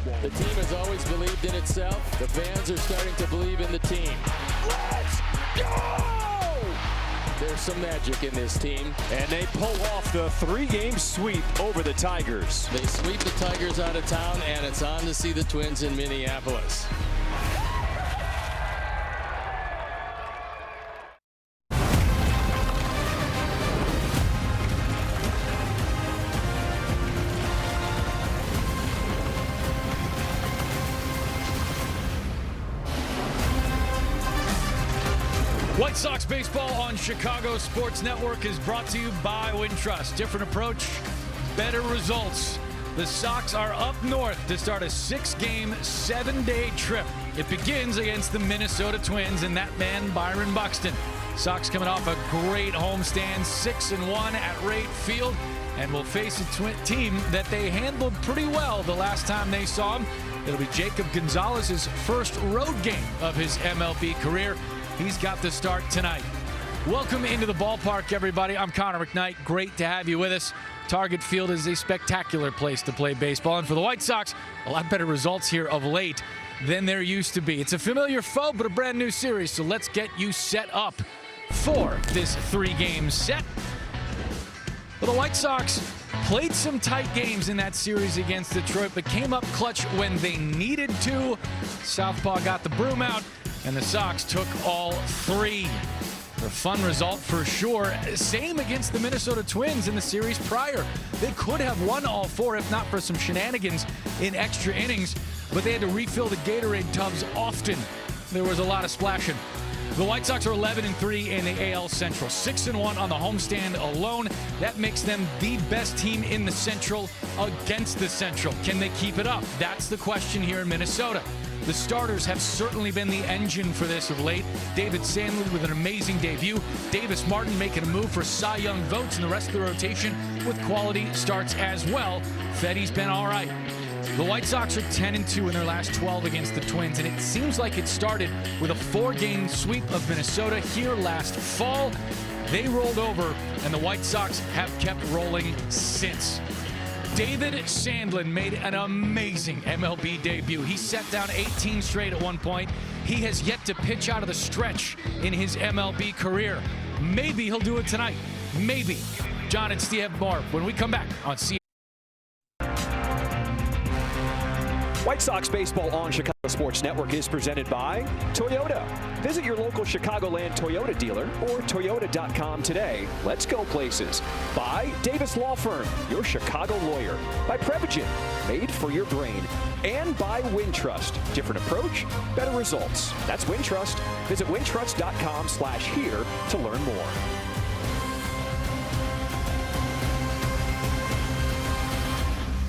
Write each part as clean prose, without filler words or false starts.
The team has always believed in itself. The fans are starting to believe in the team. Let's go! There's some magic in this team. And they pull off the 3-game sweep over the Tigers. They sweep the Tigers out of town, and it's on to see the Twins in Minneapolis. White Sox baseball on Chicago Sports Network is brought to you by Wintrust. Different approach, better results. The Sox are up north to start a 6-game, 7-day trip. It begins against the Minnesota Twins and that man, Byron Buxton. Sox coming off a great homestand, 6-1 at Rate Field, and will face a team that they handled pretty well the last time they saw him. It'll be Jacob Gonzalez's first road game of his MLB career. He's got the start tonight. Welcome into the ballpark, everybody. I'm Connor McKnight. Great to have you with us. Target Field is a spectacular place to play baseball. And for the White Sox, a lot better results here of late than there used to be. It's a familiar foe, but a brand new series. So let's get you set up for this 3-game set. Well, the White Sox played some tight games in that series against Detroit, but came up clutch when they needed to. Southpaw got the broom out, and the Sox took all 3. A fun result for sure. Same against the Minnesota Twins in the series prior. They could have won all 4 if not for some shenanigans in extra innings, but they had to refill the Gatorade tubs often. There was a lot of splashing. The White Sox are 11-3 in the AL Central, 6-1 on the homestand alone. That makes them the best team in the Central against the Central. Can they keep it up? That's the question here in Minnesota. The starters have certainly been the engine for this of late. David Sandlin with an amazing debut. Davis Martin making a move for Cy Young votes, and the rest of the rotation with quality starts as well. Fedde's been all right. The White Sox are 10-2 in their last 12 against the Twins, and it seems like it started with a 4-game sweep of Minnesota here last fall. They rolled over, and the White Sox have kept rolling since. David Sandlin made an amazing MLB debut. He set down 18 straight at one point. He has yet to pitch out of the stretch in his MLB career. Maybe he'll do it tonight. Maybe. John and Steve have more when we come back on CBS. White Sox baseball on Chicago Sports Network is presented by Toyota. Visit your local Chicagoland Toyota dealer or Toyota.com today. Let's go places. By Davis Law Firm, your Chicago lawyer. By Prevagen, made for your brain. And by Wintrust. Different approach, better results. That's Wintrust. Visit wintrust.com/here to learn more.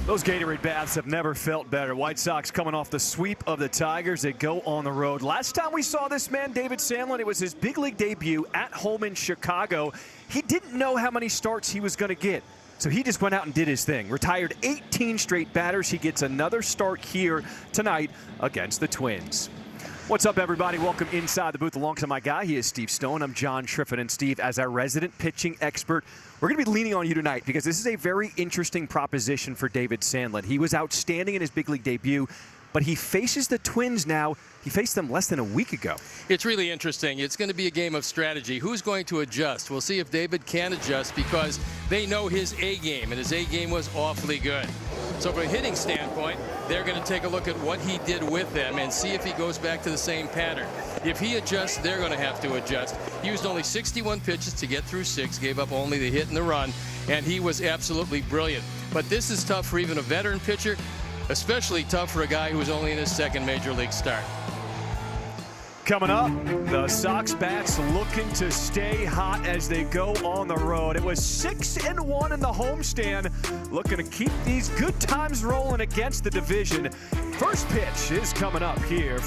Those Gatorade baths have never felt better. White Sox coming off the sweep of the Tigers. They go on the road. Last time we saw this man, David Sandlin, it was his big league debut at home in Chicago. He didn't know how many starts he was going to get, so he just went out and did his thing. Retired 18 straight batters. He gets another start here tonight against the Twins. What's up, everybody? Welcome inside the booth alongside my guy. He is Steve Stone. I'm John Triffin, and Steve, as our resident pitching expert, we're going to be leaning on you tonight because this is a very interesting proposition for David Sandlin. He was outstanding in his big league debut, but he faces the Twins now. He faced them less than a week ago. It's really interesting. It's going to be a game of strategy. Who's going to adjust? We'll see if David can adjust because they know his A game, and his A game was awfully good. So from a hitting standpoint, they're going to take a look at what he did with them and see if he goes back to the same pattern. If he adjusts, they're going to have to adjust. He used only 61 pitches to get through 6, gave up only the hit and the run, and he was absolutely brilliant. But this is tough for even a veteran pitcher, especially tough for a guy who was only in his 2nd major league start. Coming up, the Sox bats looking to stay hot as they go on the road. It was 6-1 in the homestand, looking to keep these good times rolling against the division. First pitch is coming up here.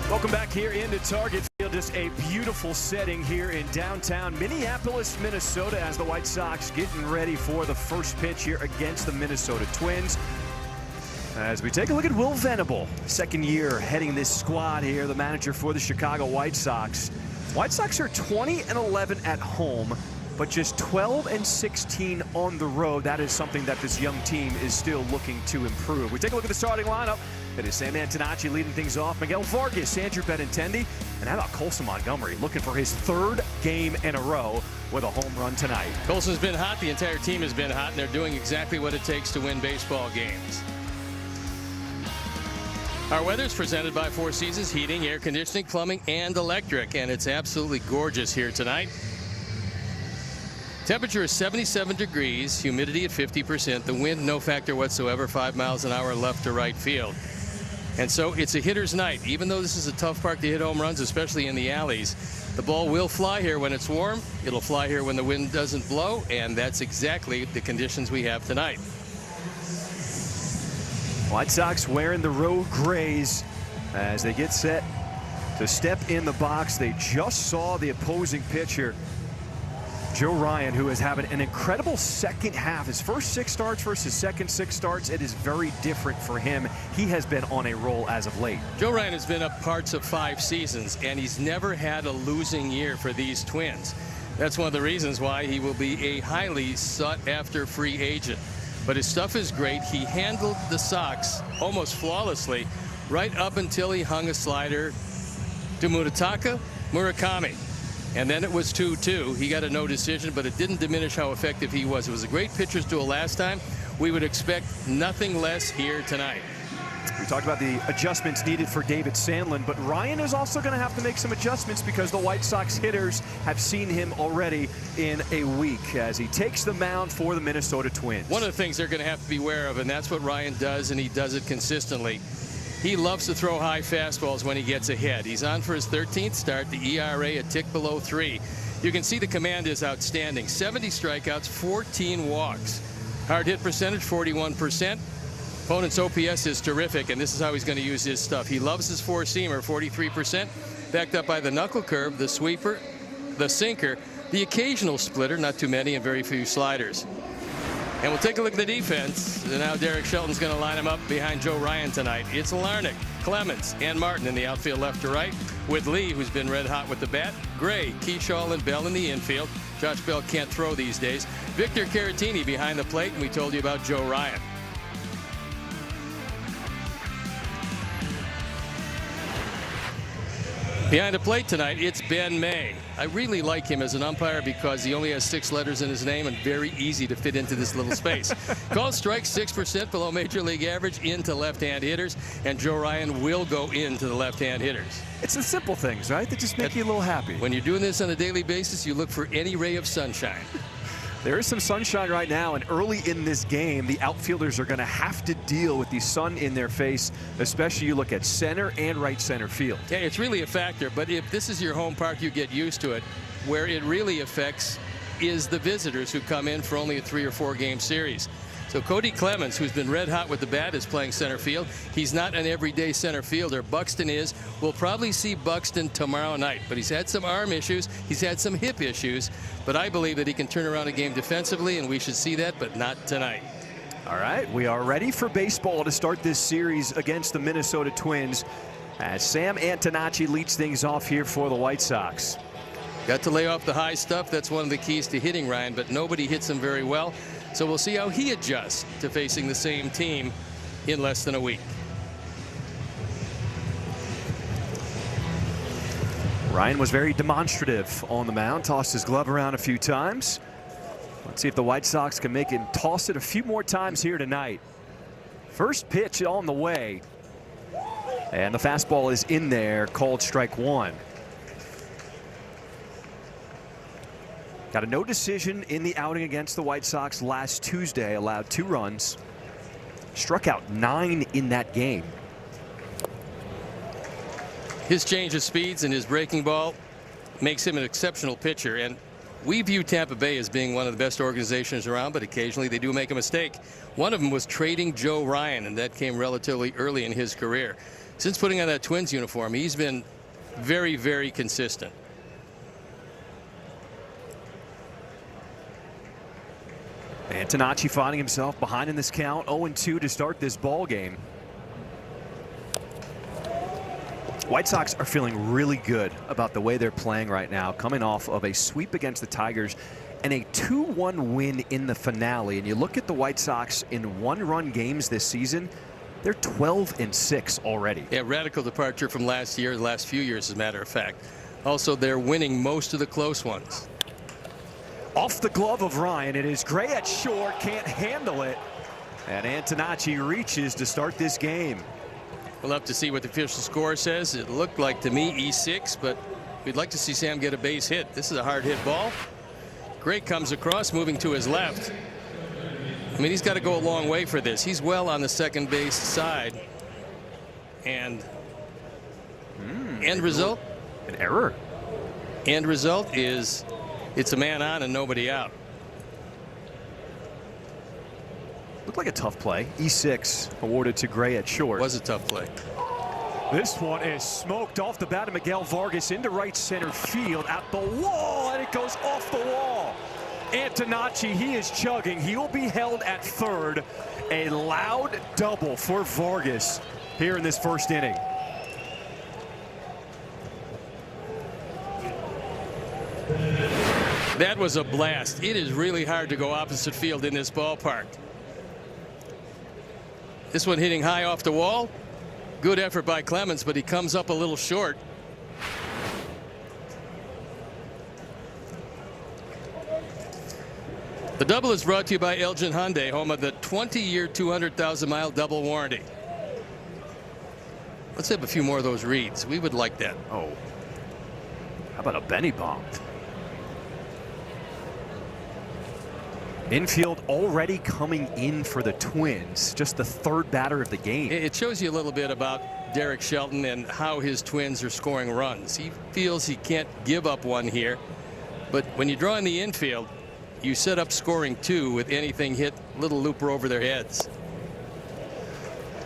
Welcome back here into Target Field. Just a beautiful setting here in downtown Minneapolis, Minnesota, as the White Sox getting ready for the first pitch here against the Minnesota Twins. As we take a look at Will Venable, 2nd year heading this squad here, the manager for the Chicago White Sox. White Sox are 20-11 at home. but just 12 and 16 on the road. That is something that this young team is still looking to improve. We take a look at the starting lineup. It is Sam Antonacci leading things off, Miguel Vargas, Andrew Benintendi, and how about Colson Montgomery looking for his third game in a row with a home run tonight. Colson's been hot. The entire team has been hot, and they're doing exactly what it takes to win baseball games. Our weather is presented by Four Seasons Heating, Air Conditioning, Plumbing, and Electric, and it's absolutely gorgeous here tonight. Temperature is 77 degrees, humidity at 50%, the wind no factor whatsoever, 5 miles an hour left to right field. And so it's a hitter's night. Even though this is a tough park to hit home runs, especially in the alleys, the ball will fly here when it's warm. It'll fly here when the wind doesn't blow, and that's exactly the conditions we have tonight. White Sox wearing the road grays as they get set to step in the box. They just saw the opposing pitcher, Joe Ryan, who is having an incredible second half. His first 6 starts versus second 6 starts, it is very different for him. He has been on a roll as of late. Joe Ryan has been up parts of 5 seasons, and he's never had a losing year for these Twins. That's one of the reasons why he will be a highly sought-after free agent. But his stuff is great. He handled the Sox almost flawlessly right up until he hung a slider to Munetaka Murakami. And then it was 2-2. He got a no decision, but it didn't diminish how effective he was. It was a great pitcher's duel last time. We would expect nothing less here tonight. We talked about the adjustments needed for David Sandlin, but Ryan is also going to have to make some adjustments because the White Sox hitters have seen him already in a week as he takes the mound for the Minnesota Twins. One of the things they're going to have to be aware of, and that's what Ryan does, and he does it consistently. He loves to throw high fastballs when he gets ahead. He's on for his 13th start, the ERA a tick below 3. You can see the command is outstanding. 70 strikeouts, 14 walks. Hard hit percentage, 41%. Opponent's OPS is terrific, and this is how he's going to use his stuff. He loves his four-seamer, 43%, backed up by the knuckle curve, the sweeper, the sinker, the occasional splitter, not too many, and very few sliders. And we'll take a look at the defense. And now Derek Shelton's going to line him up behind Joe Ryan tonight. It's Larnach, Clemens, and Martin in the outfield left to right, with Lee, who's been red hot with the bat, Gray, Keyshaw, and Bell in the infield. Josh Bell can't throw these days. Victor Caratini behind the plate, and we told you about Joe Ryan. Behind the plate tonight, it's Ben May. I really like him as an umpire because he only has 6 letters in his name and very easy to fit into this little space. Called strikes 6% below major league average into left-hand hitters, and Joe Ryan will go into the left-hand hitters. It's the simple things, right, that just make you a little happy. When you're doing this on a daily basis, you look for any ray of sunshine. There is some sunshine right now, and early in this game, the outfielders are going to have to deal with the sun in their face, especially you look at center and right center field. Yeah, it's really a factor, but if this is your home park, you get used to it. Where it really affects is the visitors who come in for only a 3 or 4 game series. So Cody Clemens, who's been red hot with the bat, is playing center field. He's not an everyday center fielder. Buxton is. We'll probably see Buxton tomorrow night, but he's had some arm issues. He's had some hip issues, but I believe that he can turn around a game defensively, and we should see that, but not tonight. All right, we are ready for baseball to start this series against the Minnesota Twins as Sam Antonacci leads things off here for the White Sox. Got to lay off the high stuff. That's one of the keys to hitting Ryan, but nobody hits him very well. So we'll see how he adjusts to facing the same team in less than a week. Ryan was very demonstrative on the mound, tossed his glove around a few times. Let's see if the White Sox can make him toss it a few more times here tonight. First pitch on the way. And the fastball is in there, called strike 1. Got a no decision in the outing against the White Sox last Tuesday, allowed 2 runs. Struck out 9 in that game. His change of speeds and his breaking ball makes him an exceptional pitcher, and we view Tampa Bay as being one of the best organizations around, but occasionally they do make a mistake. One of them was trading Joe Ryan, and that came relatively early in his career. Since putting on that Twins uniform, he's been very, very consistent. Antonacci finding himself behind in this count, 0-2 to start this ball game. White Sox are feeling really good about the way they're playing right now, coming off of a sweep against the Tigers and a 2-1 win in the finale. And you look at the White Sox in one-run games this season, they're 12-6 already. Yeah, radical departure from last year, the last few years, as a matter of fact. Also, they're winning most of the close ones. Off the glove of Ryan, it is Gray at short, can't handle it. And Antonacci reaches to start this game. We'll have to see what the official score says. It looked like to me E6, but we'd like to see Sam get a base hit. This is a hard hit ball. Gray comes across, moving to his left. I mean, he's got to go a long way for this. He's well on the second base side. And end result? An error. End result is it's a man on and nobody out. Looked like a tough play. E6 awarded to Gray at short. Was a tough play. This one is smoked off the bat of Miguel Vargas into right center field at the wall, and it goes off the wall. Antonacci, he is chugging. He will be held at third. A loud double for Vargas here in this first inning. That was a blast. It is really hard to go opposite field in this ballpark. This one hitting high off the wall. Good effort by Clemens, but he comes up a little short. The double is brought to you by Elgin Hyundai, home of the 20-year, 200,000-mile double warranty. Let's have a few more of those reads. We would like that. Oh, how about a Benny bomb? Infield already coming in for the Twins, just the third batter of the game. It shows you a little bit about Derek Shelton and how his Twins are scoring runs. He feels he can't give up one here, but when you draw in the infield, you set up scoring two with anything hit little looper over their heads.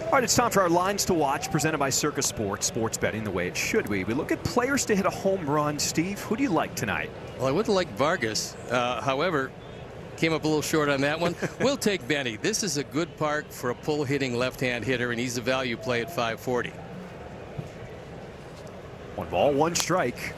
All right, it's time for our lines to watch, presented by Circus Sports. Sports betting the way it should be. We look at players to hit a home run. Steve, who do you like tonight? Well, I wouldn't like Vargas. However, came up a little short on that one. We'll take Benny. This is a good park for a pull hitting left-hand hitter, and he's a value play at 540. 1 ball, 1 strike.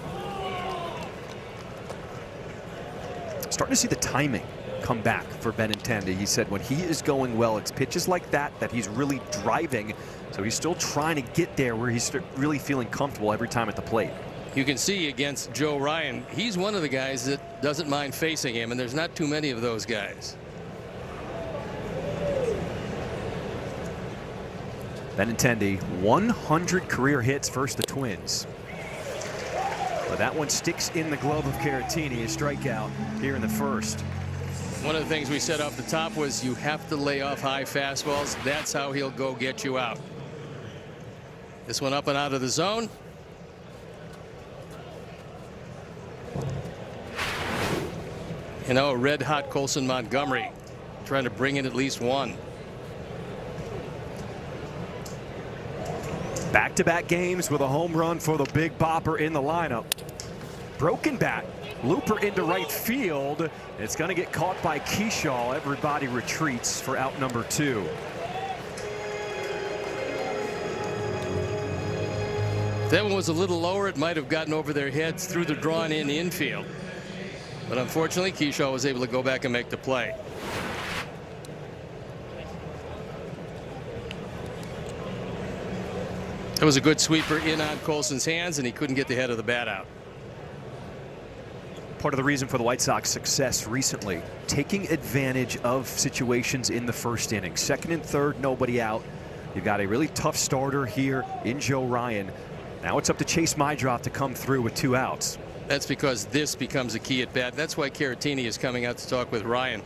Starting to see the timing come back for Benintendi. He said when he is going well, it's pitches like that that he's really driving. So he's still trying to get there where he's really feeling comfortable every time at the plate. You can see against Joe Ryan, he's one of the guys that doesn't mind facing him, and there's not too many of those guys. Benintendi, 100 career hits versus the Twins. But that one sticks in the glove of Caratini, a strikeout here in the first. One of the things we said off the top was you have to lay off high fastballs. That's how he'll go get you out. This one up and out of the zone. You know, red hot Colson Montgomery trying to bring in at least one. Back-to-back games with a home run for the big bopper in the lineup. Broken bat. Looper into right field. It's going to get caught by Keyshaw. Everybody retreats for out number 2. If that one was a little lower, it might have gotten over their heads through the drawn in infield. But unfortunately, Keyshaw was able to go back and make the play. That was a good sweeper in on Colson's hands, and he couldn't get the head of the bat out. Part of the reason for the White Sox success recently, taking advantage of situations in the first inning. Second and third, nobody out. You've got a really tough starter here in Joe Ryan. Now it's up to Chase Mydroth to come through with 2 outs. That's because this becomes a key at bat. That's why Caratini is coming out to talk with Ryan.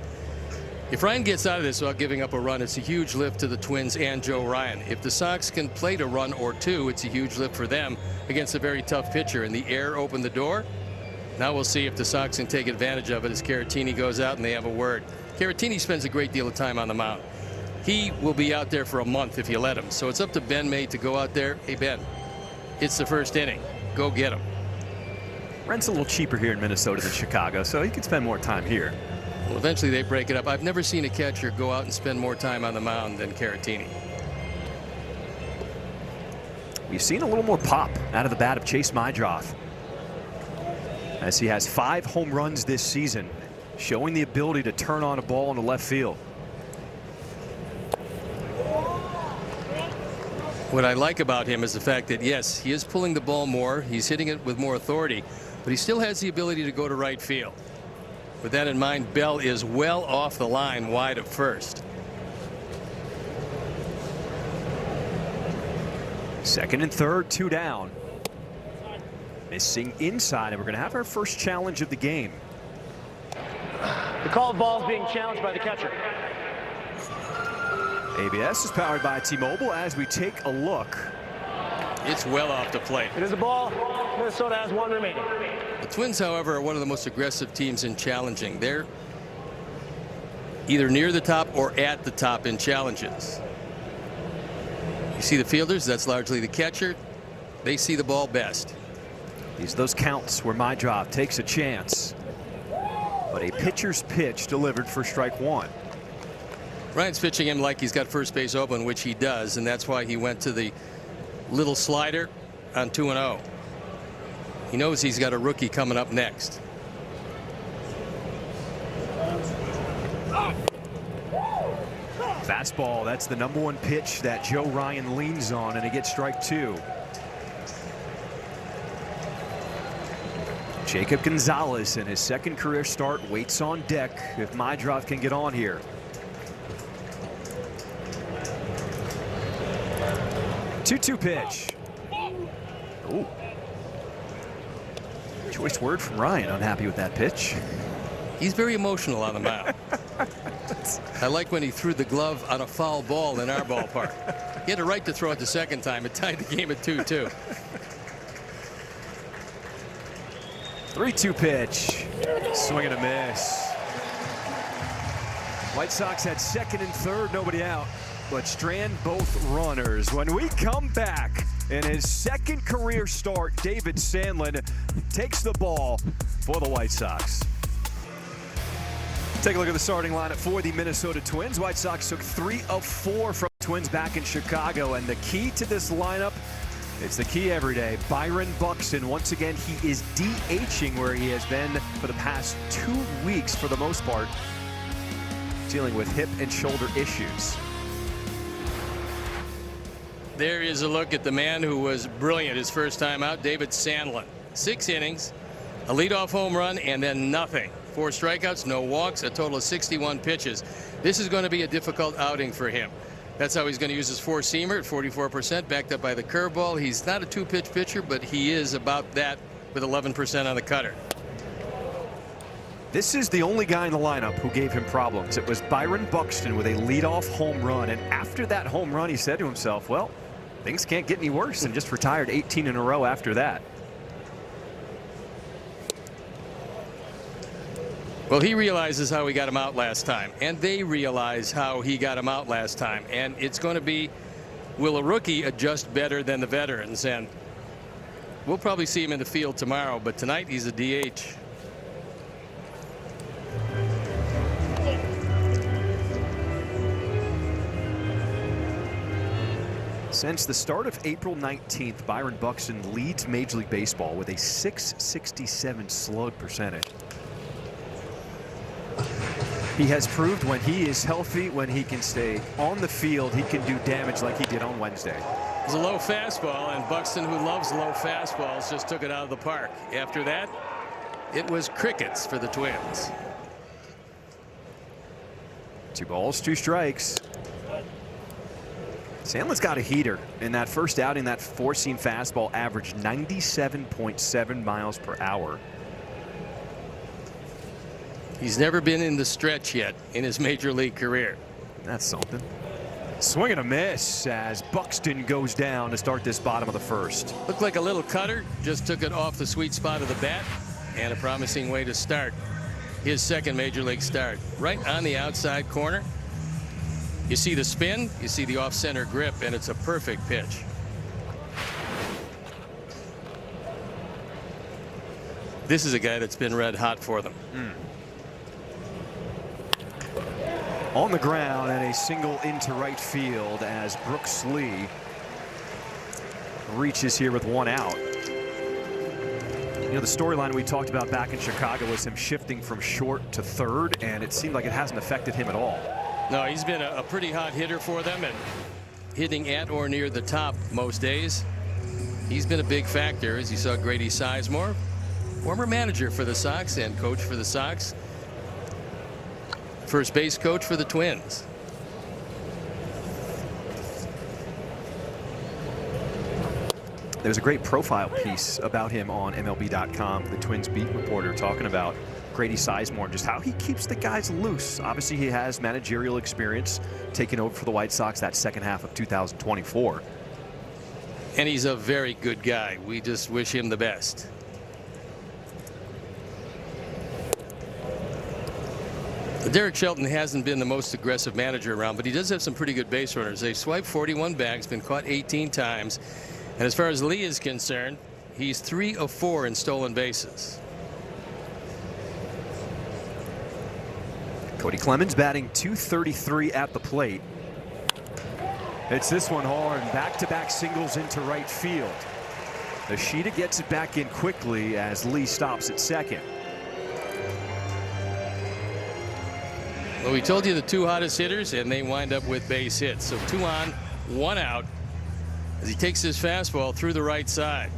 If Ryan gets out of this without giving up a run, it's a huge lift to the Twins and Joe Ryan. If the Sox can plate a run or 2, it's a huge lift for them against a very tough pitcher. And the air opened the door. Now we'll see if the Sox can take advantage of it as Caratini goes out and they have a word. Caratini spends a great deal of time on the mound. He will be out there for a month if you let him. So it's up to Ben May to go out there. Hey, Ben, it's the first inning. Go get him. Rent's a little cheaper here in Minnesota than Chicago, so he can spend more time here. Well, eventually they break it up. I've never seen a catcher go out and spend more time on the mound than Caratini. We've seen a little more pop out of the bat of Chase Mydroth, as he has 5 home runs this season. showing the ability to turn on a ball into left field. What I like about him is the fact that, yes, he is pulling the ball more. He's hitting it with more authority, but he still has the ability to go to right field. With that in mind, Bell is well off the line wide of first. Second and third, 2 down. Missing inside, and we're going to have our first challenge of the game. The called ball is being challenged by the catcher. ABS is powered by T-Mobile as we take a look. It's well off the plate. It is a ball. Minnesota has 1 remaining. The Twins, however, are one of the most aggressive teams in challenging. They're either near the top or at the top in challenges. You see the fielders, that's largely the catcher. They see the ball best. These are those counts where my drop takes a chance. But a pitcher's pitch delivered for strike 1. Ryan's pitching him like he's got first base open, which he does, and that's why he went to the little slider on 2-0. He knows he's got a rookie coming up next. Fastball, that's the #1 pitch that Joe Ryan leans on, and he gets strike 2. Jacob Gonzalez in his second career start waits on deck if Mydrov can get on here. 2-2 pitch. Ooh. Choice word from Ryan. Unhappy with that pitch. He's very emotional on the mound. I like when he threw the glove on a foul ball in our ballpark. He had a right to throw it the second time. It tied the game at 2-2. 3-2 pitch. Swing and a miss. White Sox had second and third, nobody out, but strand both runners. When we come back, in his second career start, David Sandlin takes the ball for the White Sox. Take a look at the starting lineup for the Minnesota Twins. White Sox took 3 of 4 from Twins back in Chicago, and the key to this lineup, it's the key every day. Byron Buxton, once again, he is DHing where he has been for the past 2 weeks for the most part, dealing with hip and shoulder issues. There is a look at the man who was brilliant his first time out, David Sandlin. 6 innings, a leadoff home run, and then nothing. 4 strikeouts, no walks, a total of 61 pitches. This is going to be a difficult outing for him. That's how he's going to use his 4-seamer at 44%, backed up by the curveball. He's not a 2-pitch pitcher, but he is about that with 11% on the cutter. This is the only guy in the lineup who gave him problems. It was Byron Buxton with a leadoff home run, and after that home run, he said to himself, well, things can't get any worse, and just retired 18 in a row after that. Well, he realizes how he got him out last time, and they realize how he got him out last time, and it's going to be, will a rookie adjust better than the veterans? And we'll probably see him in the field tomorrow, but tonight he's a DH. Since the start of April 19th, Byron Buxton leads Major League Baseball with a .667 slug percentage. He has proved when he is healthy, when he can stay on the field, he can do damage like he did on Wednesday. It was a low fastball, and Buxton, who loves low fastballs, just took it out of the park. After that, it was crickets for the Twins. 2 balls, 2 strikes. Sandlin's got a heater. In that first outing, that 4-seam fastball averaged 97.7 miles per hour. He's never been in the stretch yet in his major league career. That's something. Swing and a miss as Buxton goes down to start this bottom of the first. Looked like a little cutter, just took it off the sweet spot of the bat, and a promising way to start his second major league start. Right on the outside corner. You see the spin, you see the off-center grip, and it's a perfect pitch. This is a guy that's been red hot for them. On the ground and a single into right field as Brooks Lee reaches here with 1 out. You know, the storyline we talked about back in Chicago was him shifting from short to third, and it seemed like it hasn't affected him at all. No, he's been a pretty hot hitter for them and hitting at or near the top most days. He's been a big factor, as you saw Grady Sizemore, former manager for the Sox and coach for the Sox, first base coach for the Twins. There's a great profile piece about him on MLB.com, the Twins beat reporter talking about Grady Sizemore, just how he keeps the guys loose. Obviously, he has managerial experience taking over for the White Sox that second half of 2024. And he's a very good guy. We just wish him the best. Derek Shelton hasn't been the most aggressive manager around, but he does have some pretty good base runners. They've swiped 41 bags, been caught 18 times. And as far as Lee is concerned, he's 3 of 4 in stolen bases. Cody Clemens batting .233 at the plate. It's this one hard, back-to-back singles into right field. Ishida gets it back in quickly as Lee stops at second. Well, we told you the 2 hottest hitters, and they wind up with base hits. So 2 on, 1 out, as he takes his fastball through the right side.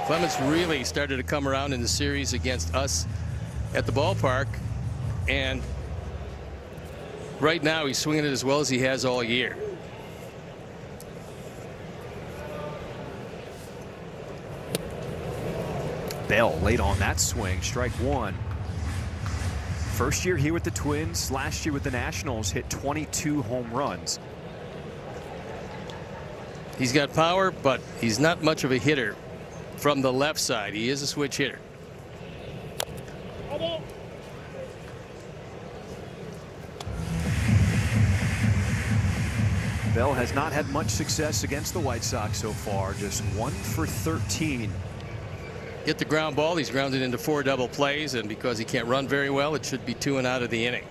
Clemens really started to come around in the series against us at the ballpark, and right now he's swinging it as well as he has all year. Bell late on that swing, strike 1. First year here with the Twins, last year with the Nationals, hit 22 home runs. He's got power, but he's not much of a hitter from the left side. He is a switch hitter. Bell has not had much success against the White Sox so far, just 1 for 13. Get the ground ball. He's grounded into 4 double plays, and because he can't run very well, it should be 2 and out of the inning.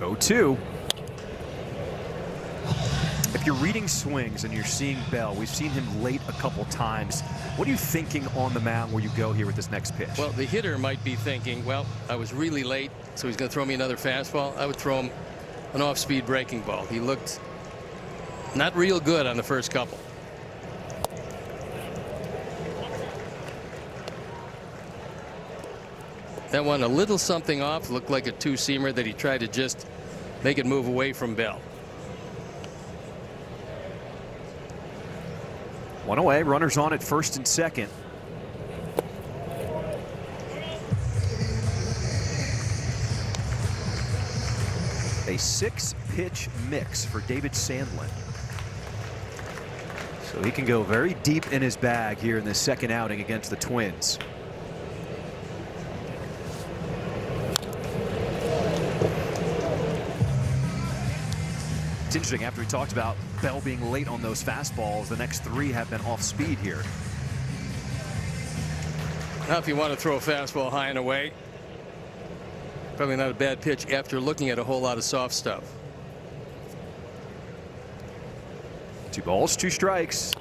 0-2. If you're reading swings and you're seeing Bell, we've seen him late a couple times. What are you thinking on the mound where you go here with this next pitch? Well, the hitter might be thinking, well, I was really late, so he's going to throw me another fastball. I would throw him an off-speed breaking ball. He looked not real good on the first couple. That one a little something off, looked like a 2-seamer that he tried to just make it move away from Bell. 1 away, runners on at first and second. A 6-pitch mix for David Sandlin. So he can go very deep in his bag here in this second outing against the Twins. It's interesting, after we talked about Bell being late on those fastballs, the next 3 have been off speed here. Now, if you want to throw a fastball high and away, probably not a bad pitch after looking at a whole lot of soft stuff. 2 balls, 2 strikes.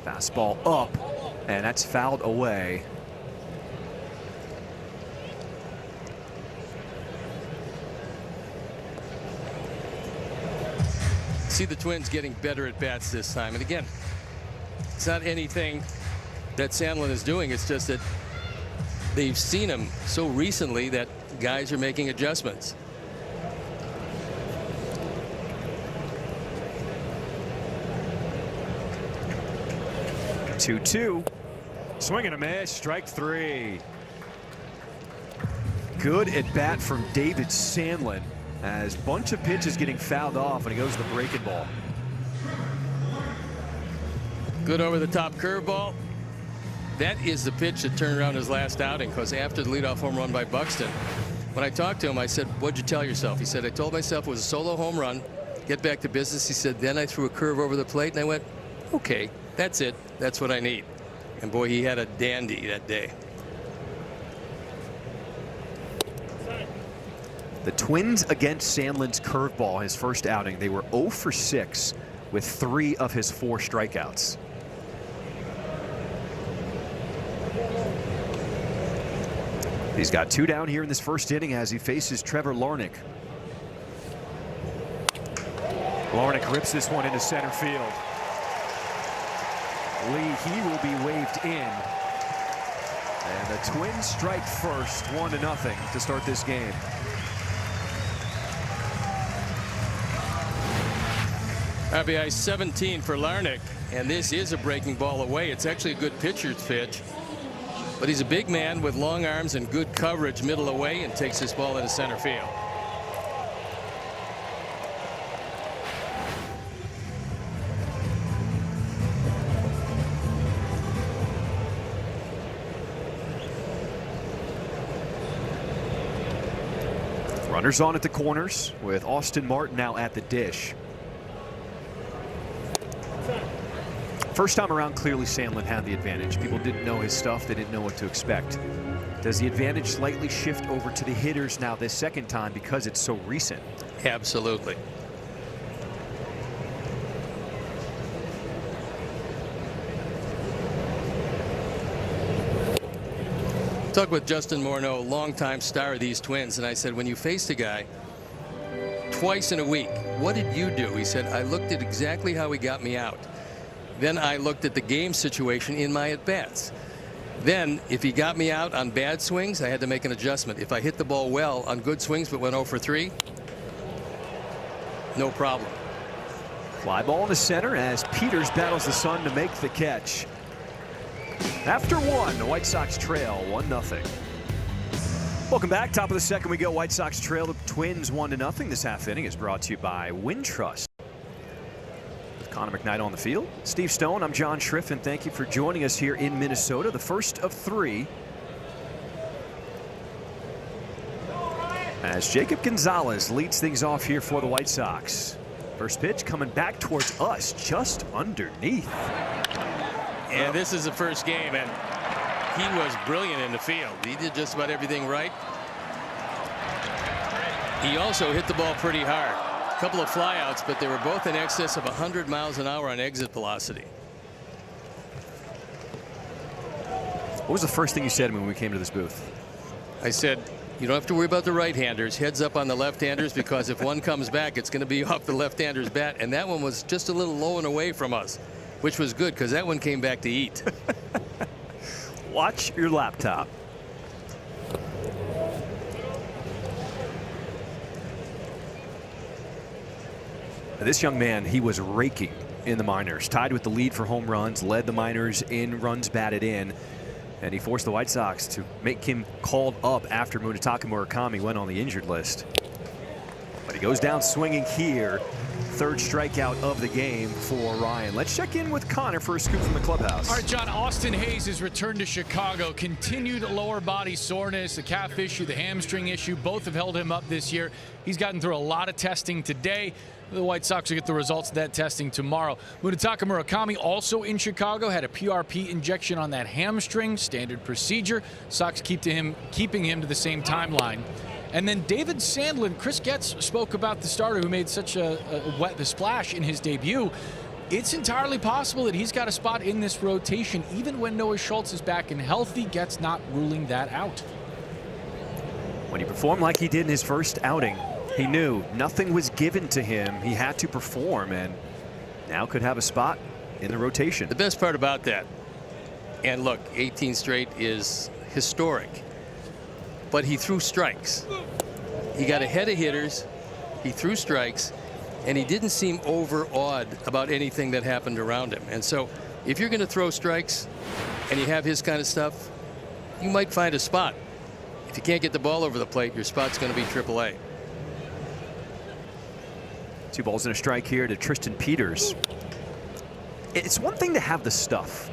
Fastball up, and that's fouled away. See the Twins getting better at bats this time, and again, it's not anything that Sandlin is doing. It's just that they've seen him so recently that guys are making adjustments. Two. Swing and a miss, strike 3. Good at bat from David Sandlin, as bunch of pitches getting fouled off, and he goes to the breaking ball. Good over the top curveball. That is the pitch that turned around his last outing, because after the leadoff home run by Buxton, when I talked to him, I said, what'd you tell yourself? He said, I told myself it was a solo home run, get back to business. He said, then I threw a curve over the plate, and I went, okay, that's it. That's what I need. And boy, he had a dandy that day. The Twins against Sandlin's curveball his first outing. They were 0 for 6 with 3 of his 4 strikeouts. He's got 2 down here in this first inning as he faces Trevor Larnach. Larnach rips this one into center field. Lee, he will be waved in. And the Twins strike first, 1-0 to start this game. RBI 17 for Larnach, and this is a breaking ball away. It's actually a good pitcher's pitch, but he's a big man with long arms and good coverage middle away and takes this ball into center field. Runners on at the corners with Austin Martin now at the dish. First time around, clearly Sandlin had the advantage. People didn't know his stuff. They didn't know what to expect. Does the advantage slightly shift over to the hitters now this second time because it's so recent? Absolutely. Talked with Justin Morneau, longtime star of these Twins, and I said, when you faced a guy twice in a week, what did you do? He said, I looked at exactly how he got me out. Then I looked at the game situation in my at-bats. Then, if he got me out on bad swings, I had to make an adjustment. If I hit the ball well on good swings but went 0 for 3, no problem. Fly ball in the center as Peters battles the sun to make the catch. After 1, the White Sox trail 1-0. Welcome back. Top of the second we go. White Sox trail the Twins 1-0. This half inning is brought to you by Wintrust. With Connor McKnight on the field, Steve Stone, I'm John Schriff, and thank you for joining us here in Minnesota. The first of 3 as Jacob Gonzalez leads things off here for the White Sox. First pitch coming back towards us, just underneath. And this is the first game, and he was brilliant in the field. He did just about everything right. He also hit the ball pretty hard. A couple of flyouts, but they were both in excess of 100 miles an hour on exit velocity. What was the first thing you said when we came to this booth? I said, you don't have to worry about the right-handers. Heads up on the left-handers, because if one comes back, it's going to be off the left-hander's bat. And that one was just a little low and away from us, which was good because that one came back to eat. Watch your laptop. This young man, he was raking in the minors, tied with the lead for home runs, led the minors in runs batted in, and he forced the White Sox to make him called up after Munetaka Murakami went on the injured list. But he goes down swinging here. Third strikeout of the game for Ryan. Let's check in with Connor for a scoop from the clubhouse. All right, John, Austin Hayes has returned to Chicago. Continued lower body soreness, the calf issue, the hamstring issue, both have held him up this year. He's gotten through a lot of testing today. The White Sox will get the results of that testing tomorrow. Munetaka Murakami also in Chicago, had a PRP injection on that hamstring, standard procedure. Sox keeping him to the same timeline. And then David Sandlin, Chris Getz spoke about the starter who made such a wet splash in his debut. It's entirely possible that he's got a spot in this rotation, even when Noah Schultz is back and healthy. Getz not ruling that out. When he performed like he did in his first outing, he knew nothing was given to him. He had to perform, and now could have a spot in the rotation. The best part about that, and look, 18 straight is historic, but he threw strikes. He got ahead of hitters, he threw strikes, and he didn't seem overawed about anything that happened around him. And so if you're going to throw strikes and you have his kind of stuff, you might find a spot. If you can't get the ball over the plate, your spot's going to be AAA. 2 balls and a strike here to Tristan Peters. It's one thing to have the stuff,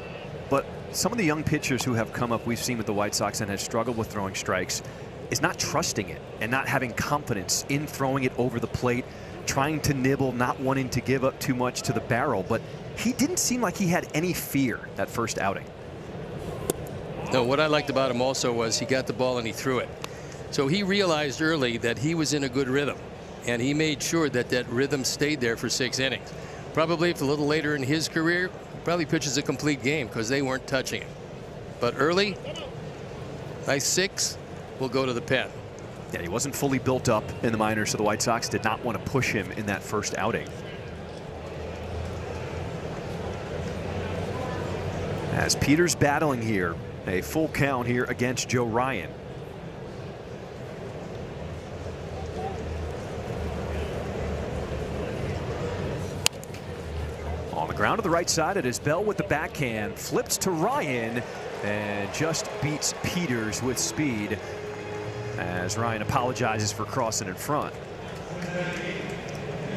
but some of the young pitchers who have come up, we've seen with the White Sox and have struggled with throwing strikes, is not trusting it and not having confidence in throwing it over the plate, trying to nibble, not wanting to give up too much to the barrel. But he didn't seem like he had any fear that first outing. No, what I liked about him also was he got the ball and he threw it. So he realized early that he was in a good rhythm, and he made sure that that rhythm stayed there for 6 innings. Probably if a little later in his career, probably pitches a complete game because they weren't touching him. But early, nice 6, will go to the pen. Yeah, he wasn't fully built up in the minors, so the White Sox did not want to push him in that first outing. As Peters battling here, a full count here against Joe Ryan. On the ground to the right side, it is Bell with the backhand, flips to Ryan, and just beats Peters with speed as Ryan apologizes for crossing in front.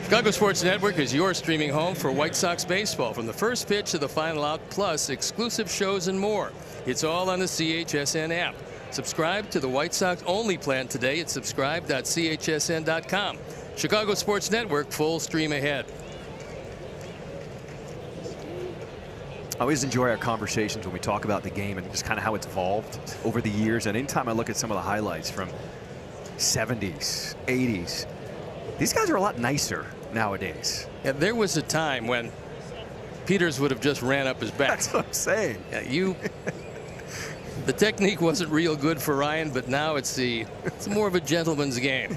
Chicago Sports Network is your streaming home for White Sox baseball, from the first pitch to the final out, plus exclusive shows and more. It's all on the CHSN app. Subscribe to the White Sox only plan today at subscribe.chsn.com. Chicago Sports Network, full stream ahead. I always enjoy our conversations when we talk about the game and just kind of how it's evolved over the years. And anytime I look at some of the highlights from 70s, 80s, these guys are a lot nicer nowadays. Yeah, there was a time when Peters would have just ran up his back. That's what I'm saying. Yeah, the technique wasn't real good for Ryan, but now it's more of a gentleman's game.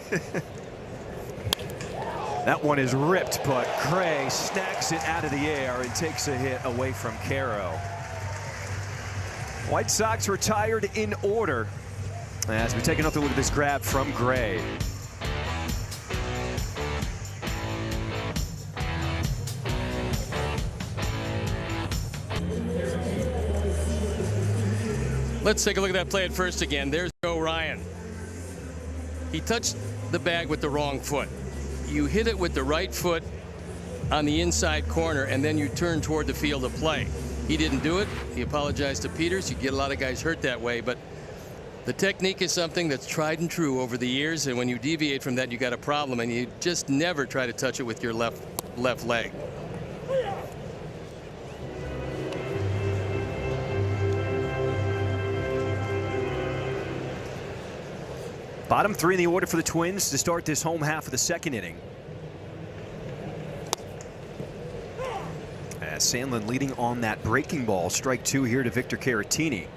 That one is ripped, but Gray snacks it out of the air and takes a hit away from Caro. White Sox retired in order as we take another look at this grab from Gray. Let's take a look at that play at first again. There's Joe Ryan. He touched the bag with the wrong foot. You hit it with the right foot on the inside corner, and then you turn toward the field of play. He didn't do it. He apologized to Peters. You get a lot of guys hurt that way, but the technique is something that's tried and true over the years, and when you deviate from that, you got a problem, and you just never try to touch it with your left leg. Bottom 3 in the order for the Twins to start this home half of the second inning. As Sandlin leading on that breaking ball, strike 2 here to Victor Caratini.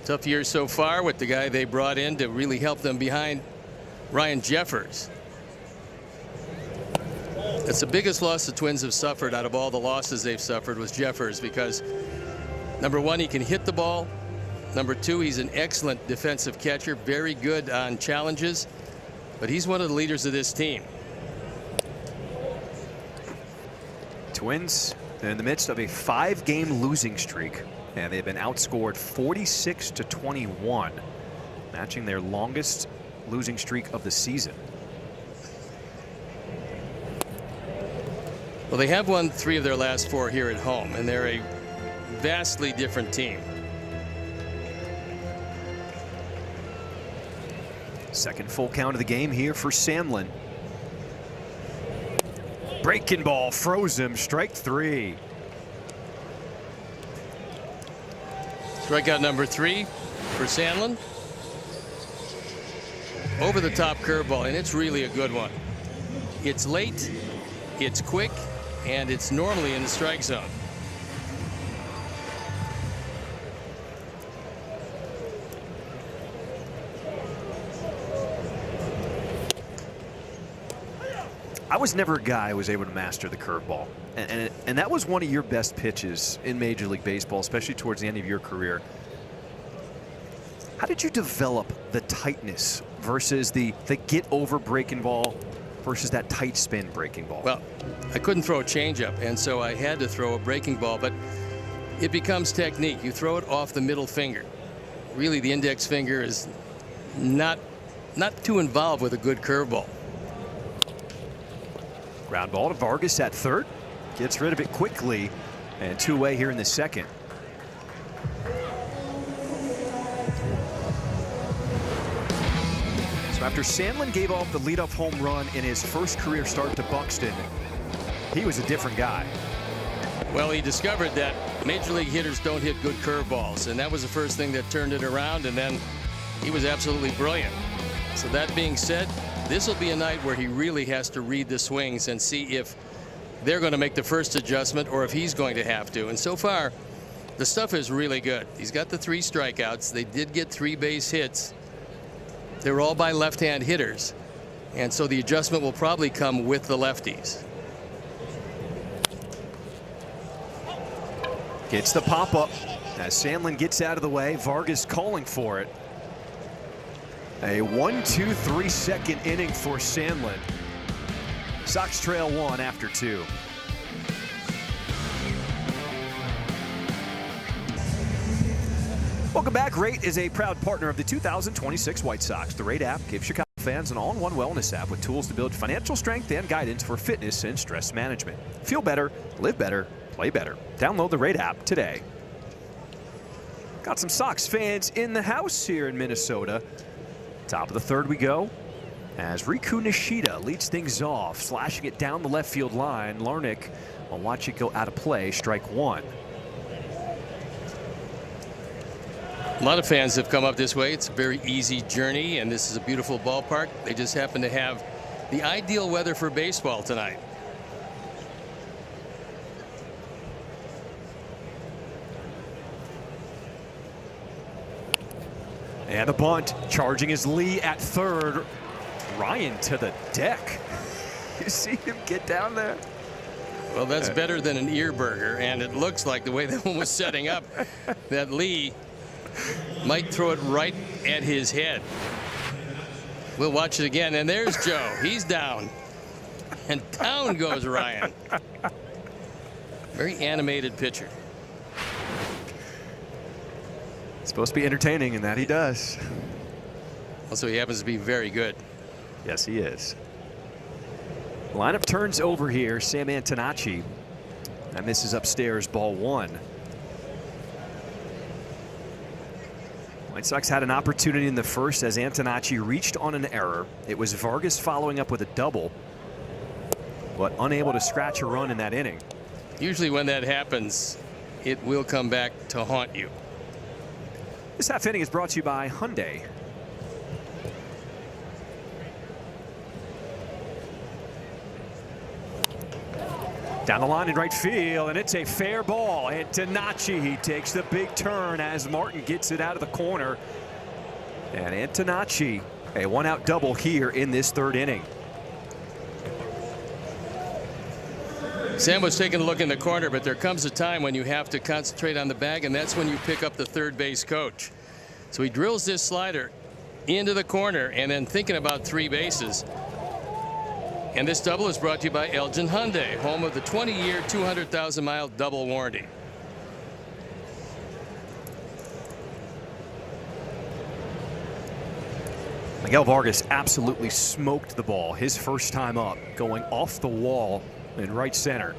Tough year so far with the guy they brought in to really help them behind Ryan Jeffers. That's the biggest loss the Twins have suffered out of all the losses they've suffered, was Jeffers, because number 1, he can hit the ball. Number 2, he's an excellent defensive catcher, very good on challenges, but he's one of the leaders of this team. Twins in the midst of a 5-game losing streak, and they've been outscored 46-21, matching their longest losing streak of the season. Well, they have won 3 of their last 4 here at home, and they're a vastly different team. Second full count of the game here for Sandlin. Breaking ball froze him. Strike 3. Strikeout number 3 for Sandlin. Over the top curveball, and it's really a good one. It's late, it's quick, and it's normally in the strike zone. I was never a guy who was able to master the curveball, and that was one of your best pitches in Major League Baseball, especially towards the end of your career. How did you develop the tightness versus the get over breaking ball versus that tight spin breaking ball? Well, I couldn't throw a changeup, and so I had to throw a breaking ball, but it becomes technique. You throw it off the middle finger. Really, the index finger is not too involved with a good curveball. Ground ball to Vargas at third. Gets rid of it quickly, and 2-away here in the second. So after Sandlin gave off the leadoff home run in his first career start to Buxton, he was a different guy. Well, he discovered that Major league hitters don't hit good curveballs, and that was the first thing that turned it around, and then he was absolutely brilliant. So that being said, this will be a night where he really has to read the swings and see if they're going to make the first adjustment or if he's going to have to. And so far, the stuff is really good. He's got the 3 strikeouts. They did get 3 base hits. They were all by left-hand hitters. And so the adjustment will probably come with the lefties. Gets the pop-up as Sandlin gets out of the way. Vargas calling for it. A 1-2-3 second inning for Sandlin. Sox trail 1 after 2. Welcome back. Rate is a proud partner of the 2026 White Sox. The Rate app gives Chicago fans an all-in-one wellness app with tools to build financial strength and guidance for fitness and stress management. Feel better, live better, play better. Download the Rate app today. Got some Sox fans in the house here in Minnesota. Top of the 3rd we go as Riku Nishida leads things off, slashing it down the left field line. Larnick will watch it go out of play, strike 1. A lot of fans have come up this way. It's a very easy journey, and this is a beautiful ballpark. They just happen to have the ideal weather for baseball tonight. And the bunt, charging is Lee at 3rd. Ryan to the deck. You see him get down there? Well, that's better than an ear burger, and it looks like the way that one was setting up that Lee might throw it right at his head. We'll watch it again, and there's Joe. He's down, and down goes Ryan. Very animated pitcher. Supposed to be entertaining, and that he does. Also, he happens to be very good. Yes, he is. Lineup turns over here. Sam Antonacci. And this is upstairs, ball 1. White Sox had an opportunity in the first as Antonacci reached on an error. It was Vargas following up with a double, but unable to scratch a run in that inning. Usually when that happens, it will come back to haunt you. This half inning is brought to you by Hyundai. Down the line in right field, and it's a fair ball. Antonacci, he takes the big turn as Martin gets it out of the corner. And Antonacci, a 1-out double here in this 3rd inning. Sam was taking a look in the corner, but there comes a time when you have to concentrate on the bag, and that's when you pick up the 3rd base coach. So he drills this slider into the corner and then thinking about 3 bases. And this double is brought to you by Elgin Hyundai, home of the 20-year, 200,000-mile double warranty. Miguel Vargas absolutely smoked the ball his first time up, going off the wall in right center.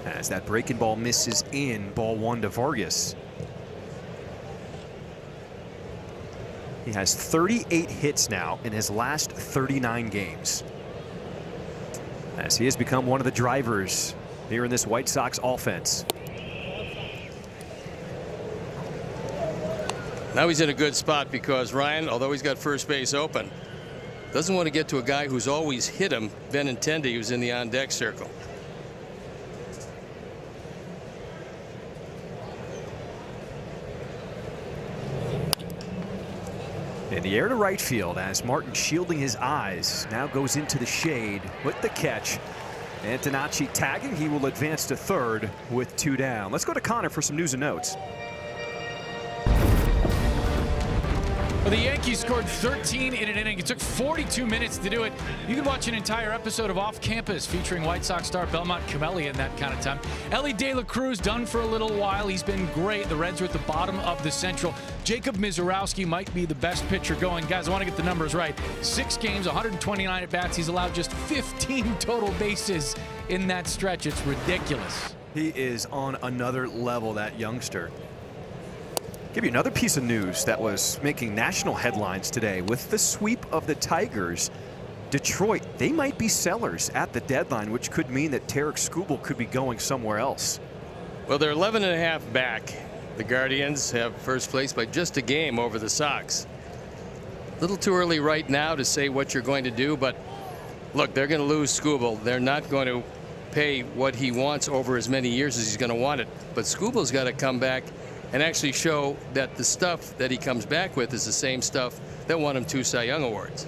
As that breaking ball misses in, ball 1 to Vargas. He has 38 hits now in his last 39 games, as he has become one of the drivers here in this White Sox offense. Now he's in a good spot because Ryan, although he's got first base open, doesn't want to get to a guy who's always hit him, Benintendi, who's in the on-deck circle. In the air to right field as Martin, shielding his eyes, now goes into the shade with the catch. Antonacci tagging. He will advance to 3rd with 2 down. Let's go to Connor for some news and notes. Well, the Yankees scored 13 in an inning. It took 42 minutes to do it. You can watch an entire episode of Off Campus featuring White Sox star Belmont Camelli in that kind of time. Ellie De La Cruz done for a little while. He's been great. The Reds are at the bottom of the Central. Jacob Mizorowski might be the best pitcher going. Guys, I want to get the numbers right. 6 games, 129 at-bats. He's allowed just 15 total bases in that stretch. It's ridiculous. He is on another level, that youngster. Give you another piece of news that was making national headlines today with the sweep of the Tigers Detroit, they might be sellers at the deadline, which could mean that Tarek Skubal could be going somewhere else. Well, they're 11.5 back. The Guardians have first place by just a game over the Sox. A little too early right now to say what you're going to do, but look, they're going to lose Skubal. They're not going to pay what he wants over as many years as he's going to want it. But Skubal's got to come back and actually show that the stuff that he comes back with is the same stuff that won him 2 Cy Young awards.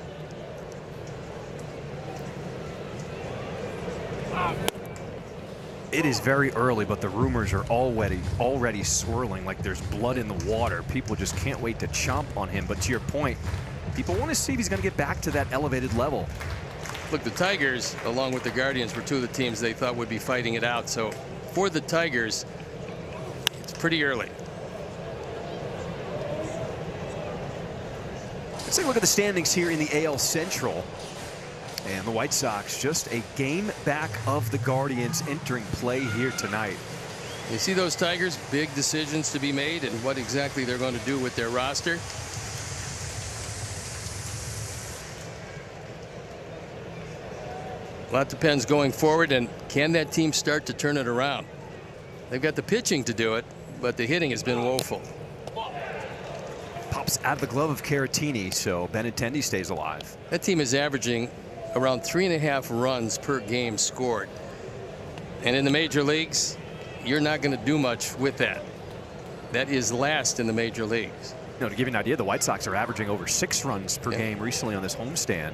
It is very early, but the rumors are already swirling like there's blood in the water. People just can't wait to chomp on him. But to your point, people want to see if he's going to get back to that elevated level. Look, the Tigers, along with the Guardians, were 2 of the teams they thought would be fighting it out. So for the Tigers, it's pretty early. Let's take a look at the standings here in the AL Central. And the White Sox just a game back of the Guardians entering play here tonight. You see those Tigers, big decisions to be made and what exactly they're going to do with their roster. A lot depends going forward, and can that team start to turn it around? They've got the pitching to do it, but the hitting has been woeful. Pops out of the glove of Caratini, so Benintendi stays alive. That team is averaging around 3.5 runs per game scored. And in the major leagues, you're not going to do much with that. That is last in the major leagues. To give you an idea, the White Sox are averaging over 6 runs per game recently on this homestand.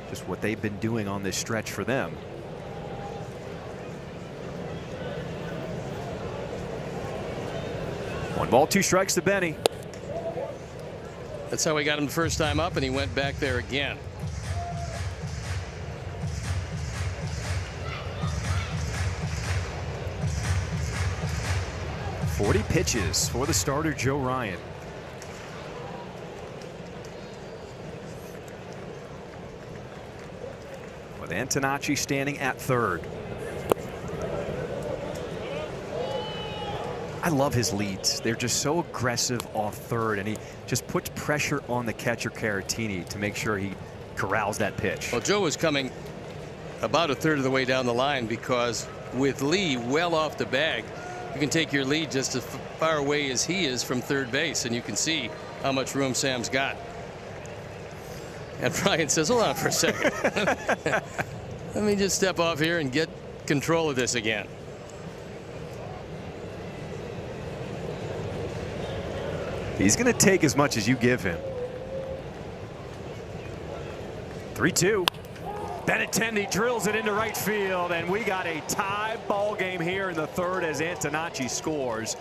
Just what they've been doing on this stretch for them. One ball, 2 strikes to Benny. That's how he got him the first time up, and he went back there again. .40 pitches for the starter, Joe Ryan. With Antonacci standing at third. I love his leads. They're just so aggressive off third, and he just puts pressure on the catcher Caratini to make sure he corrals that pitch. Well, Joe was coming about 1/3 of the way down the line, because with Lee well off the bag, you can take your lead just as far away as he is from third base, and you can see how much room Sam's got. And Brian says, hold on for a second. Let me just step off here and get control of this again. He's going to take as much as you give him. 3-2. Benintendi drills it into right field, and we got a tie ball game here in the third as Antonacci scores.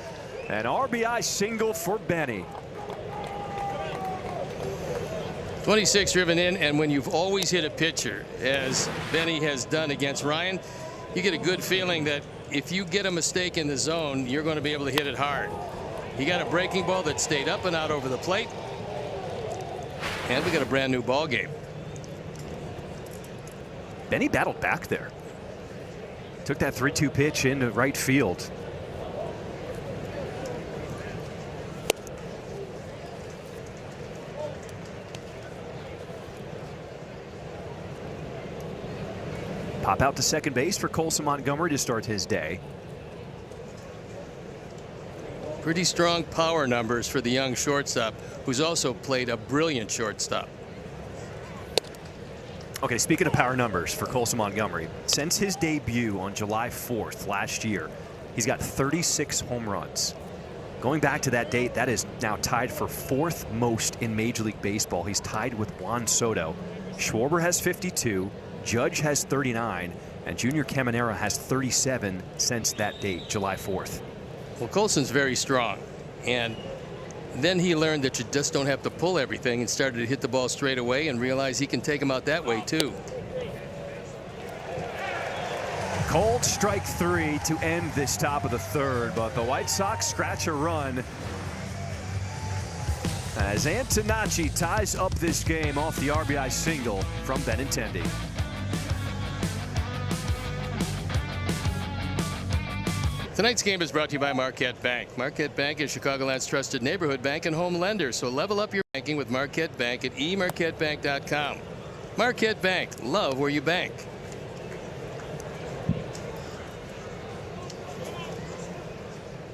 An RBI single for Benny. 26 driven in, and when you've always hit a pitcher, as Benny has done against Ryan, you get a good feeling that if you get a mistake in the zone, you're going to be able to hit it hard. He got a breaking ball that stayed up and out over the plate, and we got a brand new ball game. Benny battled back there. Took that 3-2 pitch into right field. Pop out to second base for Colson Montgomery to start his day. Pretty strong power numbers for the young shortstop, who's also played a brilliant shortstop. Okay, speaking of power numbers for Colson Montgomery, since his debut on July 4th last year, he's got 36 home runs. Going back to that date, that is now tied for 4th most in Major League Baseball. He's tied with Juan Soto. Schwarber has 52, Judge has 39, and Junior Caminero has 37 since that date, July 4th. Well, Colson's very strong, and then he learned that you just don't have to pull everything, and started to hit the ball straight away and realized he can take them out that way too. Cold strike 3 to end this top of the third, but the White Sox scratch a run as Antonacci ties up this game off the RBI single from Benintendi. Tonight's game is brought to you by Marquette Bank. Marquette Bank is Chicagoland's trusted neighborhood bank and home lender. So level up your banking with Marquette Bank at emarquettebank.com. Marquette Bank. Love where you bank.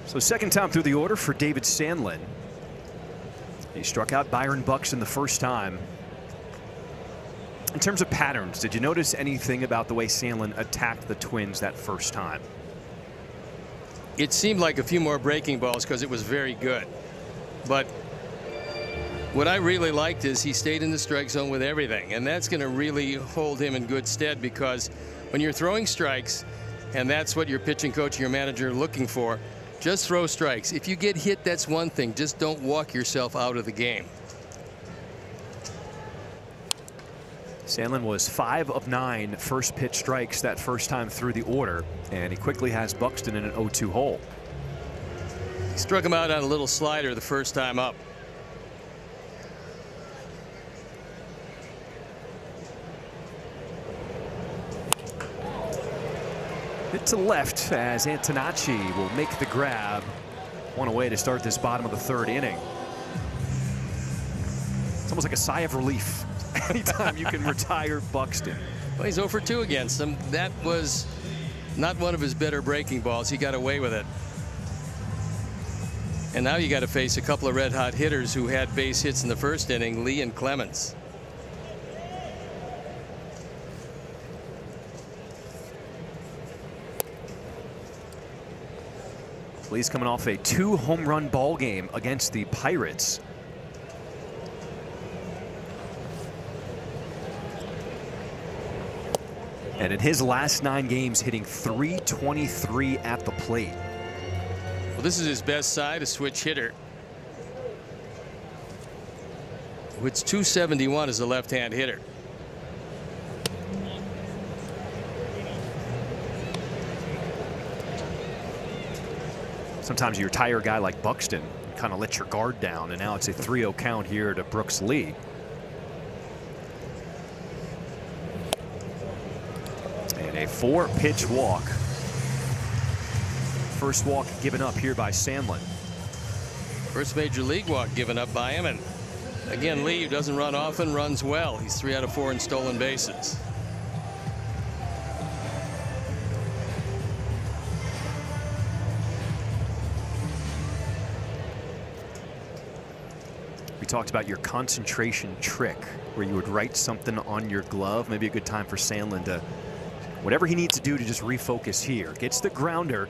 So second time through the order for David Sandlin. He struck out Byron Buxton the first time. In terms of patterns, did you notice anything about the way Sandlin attacked the Twins that first time? It seemed like a few more breaking balls because it was very good. But what I really liked is he stayed in the strike zone with everything. And that's going to really hold him in good stead, because when you're throwing strikes, and that's what your pitching coach and your manager are looking for, just throw strikes. If you get hit, that's one thing. Just don't walk yourself out of the game. Sandlin was 5 of 9 first pitch strikes that first time through the order, and he quickly has Buxton in an 0-2 hole. He struck him out on a little slider the first time up. Hit to left as Antonacci will make the grab. One away to start this bottom of the third inning. It's almost like a sigh of relief anytime you can retire Buxton. Well, he's 0 for 2 against him. That was not one of his better breaking balls. He got away with it. And now you got to face a couple of red hot hitters who had base hits in the first inning, Lee and Clemens. Lee's coming off a 2-home run ball game against the Pirates. And in his last 9 games, hitting .323 at the plate. Well, this is his best side, a switch hitter. Which .271 is a left-hand hitter. Sometimes you retire a guy like Buxton, kind of let your guard down, and now it's a 3-0 count here to Brooks Lee. And a 4-pitch walk. First walk given up here by Sandlin. First major league walk given up by him, and again, Lee, who doesn't run often, runs well. He's 3 out of 4 in stolen bases. We talked about your concentration trick, where you would write something on your glove. Maybe a good time for Sandlin to, whatever he needs to do to just refocus here. Gets the grounder,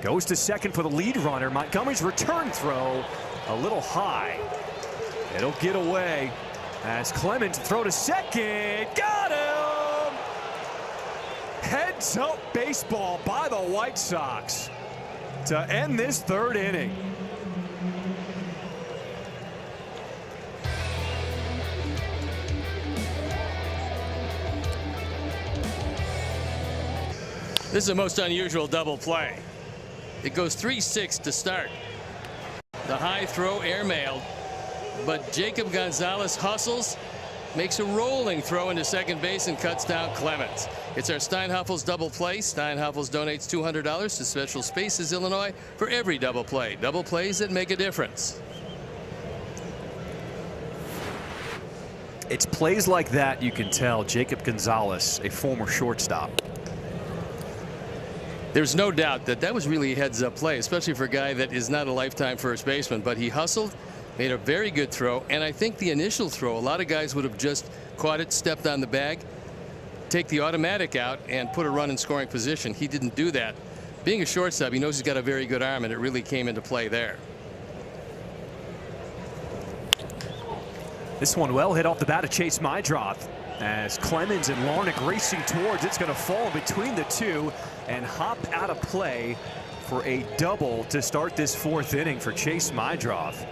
goes to second for the lead runner. Montgomery's return throw a little high. It'll get away as Clemens throw to second. Got him! Heads up baseball by the White Sox to end this third inning. This is the most unusual double play. It goes 3-6 to start. The high throw airmailed, but Jacob Gonzalez hustles, makes a rolling throw into second base and cuts down Clemens. It's our Steinhafels double play. Steinhafels donates $200 to Special Spaces Illinois for every double play. Double plays that make a difference. It's plays like that you can tell Jacob Gonzalez, a former shortstop. There's no doubt that that was really a heads-up play, especially for a guy that is not a lifetime first baseman. But he hustled, made a very good throw, and I think the initial throw, a lot of guys would have just caught it, stepped on the bag, take the automatic out, and put a run in scoring position. He didn't do that. Being a shortstop, he knows he's got a very good arm, and it really came into play there. This one well hit off the bat of Chase Mydroth. As Clemens and Larnach racing towards, it's going to fall between the two and hop out of play for a double to start this fourth inning for Chase Mydroth.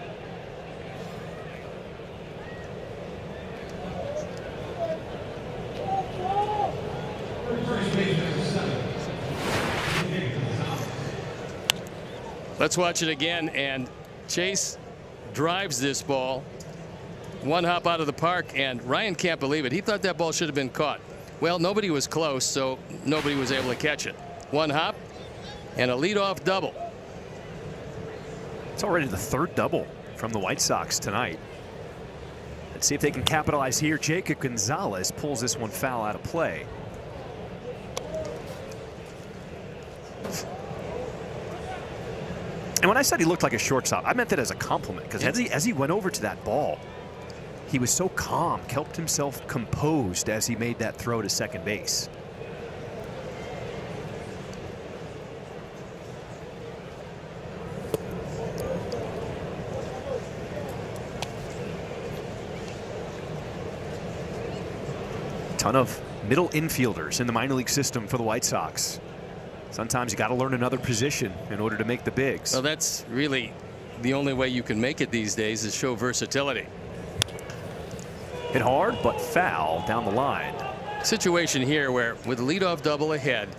Let's watch it again, and Chase drives this ball. One hop out of the park, and Ryan can't believe it. He thought that ball should have been caught. Well, nobody was close, so nobody was able to catch it. One hop and a leadoff double. It's already the third double from the White Sox tonight. It's Let's see if they can capitalize here. Jacob Gonzalez pulls this one foul out of play. And when I said he looked like a shortstop, I meant that as a compliment, because as he went over to that ball, he was so calm, kept himself composed as he made that throw to second base. Ton of middle infielders in the minor league system for the White Sox. Sometimes you got to learn another position in order to make the bigs. Well, that's really the only way you can make it these days, is show versatility. Hit hard, but foul down the line. Situation here where with a leadoff double ahead,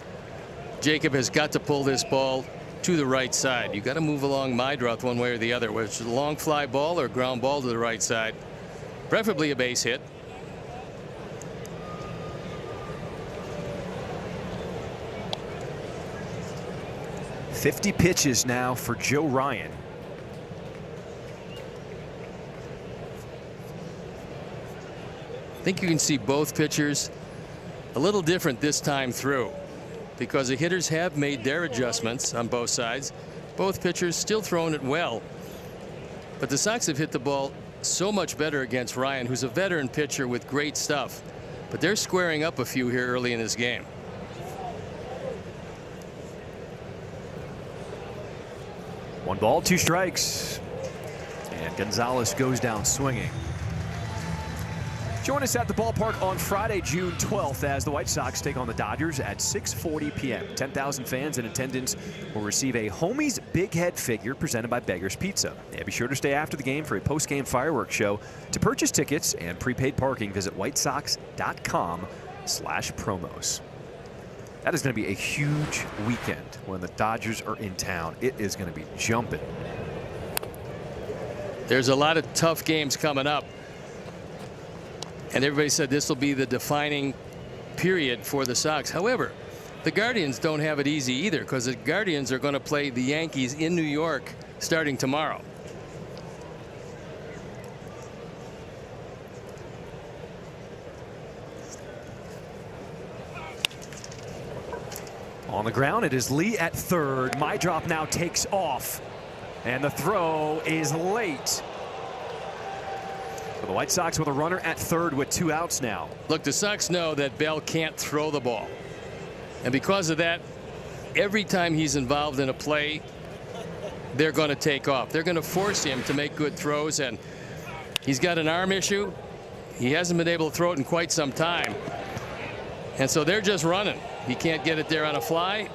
Jacob has got to pull this ball to the right side. You got to move along Meidroth one way or the other, whether it's a long fly ball or ground ball to the right side, preferably a base hit. "50 pitches now for Joe Ryan." I think you can see both pitchers a little different this time through, because the hitters have made their adjustments on both sides. Both pitchers still throwing it well, but the Sox have hit the ball so much better against Ryan, who's a veteran pitcher with great stuff, but they're squaring up a few here early in this game. One ball, two strikes, and Gonzalez goes down swinging. Join us at the ballpark on Friday, June 12th, as the White Sox take on the Dodgers at 6:40 p.m. 10,000 fans in attendance will receive a Homies Big Head figure presented by Beggar's Pizza. And be sure to stay after the game for a post-game fireworks show. To purchase tickets and prepaid parking, visit whitesox.com/promos. That is going to be a huge weekend when the Dodgers are in town. It is going to be jumping. There's a lot of tough games coming up, and everybody said this will be the defining period for the Sox. However, the Guardians don't have it easy either, because the Guardians are going to play the Yankees in New York starting tomorrow. On the ground, it is Lee at third. Meidroth now takes off, and the throw is late. So the White Sox with a runner at third with 2 outs now. Look, the Sox know that Bell can't throw the ball, and because of that, every time he's involved in a play, they're going to take off. They're going to force him to make good throws, and he's got an arm issue. He hasn't been able to throw it in quite some time, and so they're just running. He can't get it there on a fly,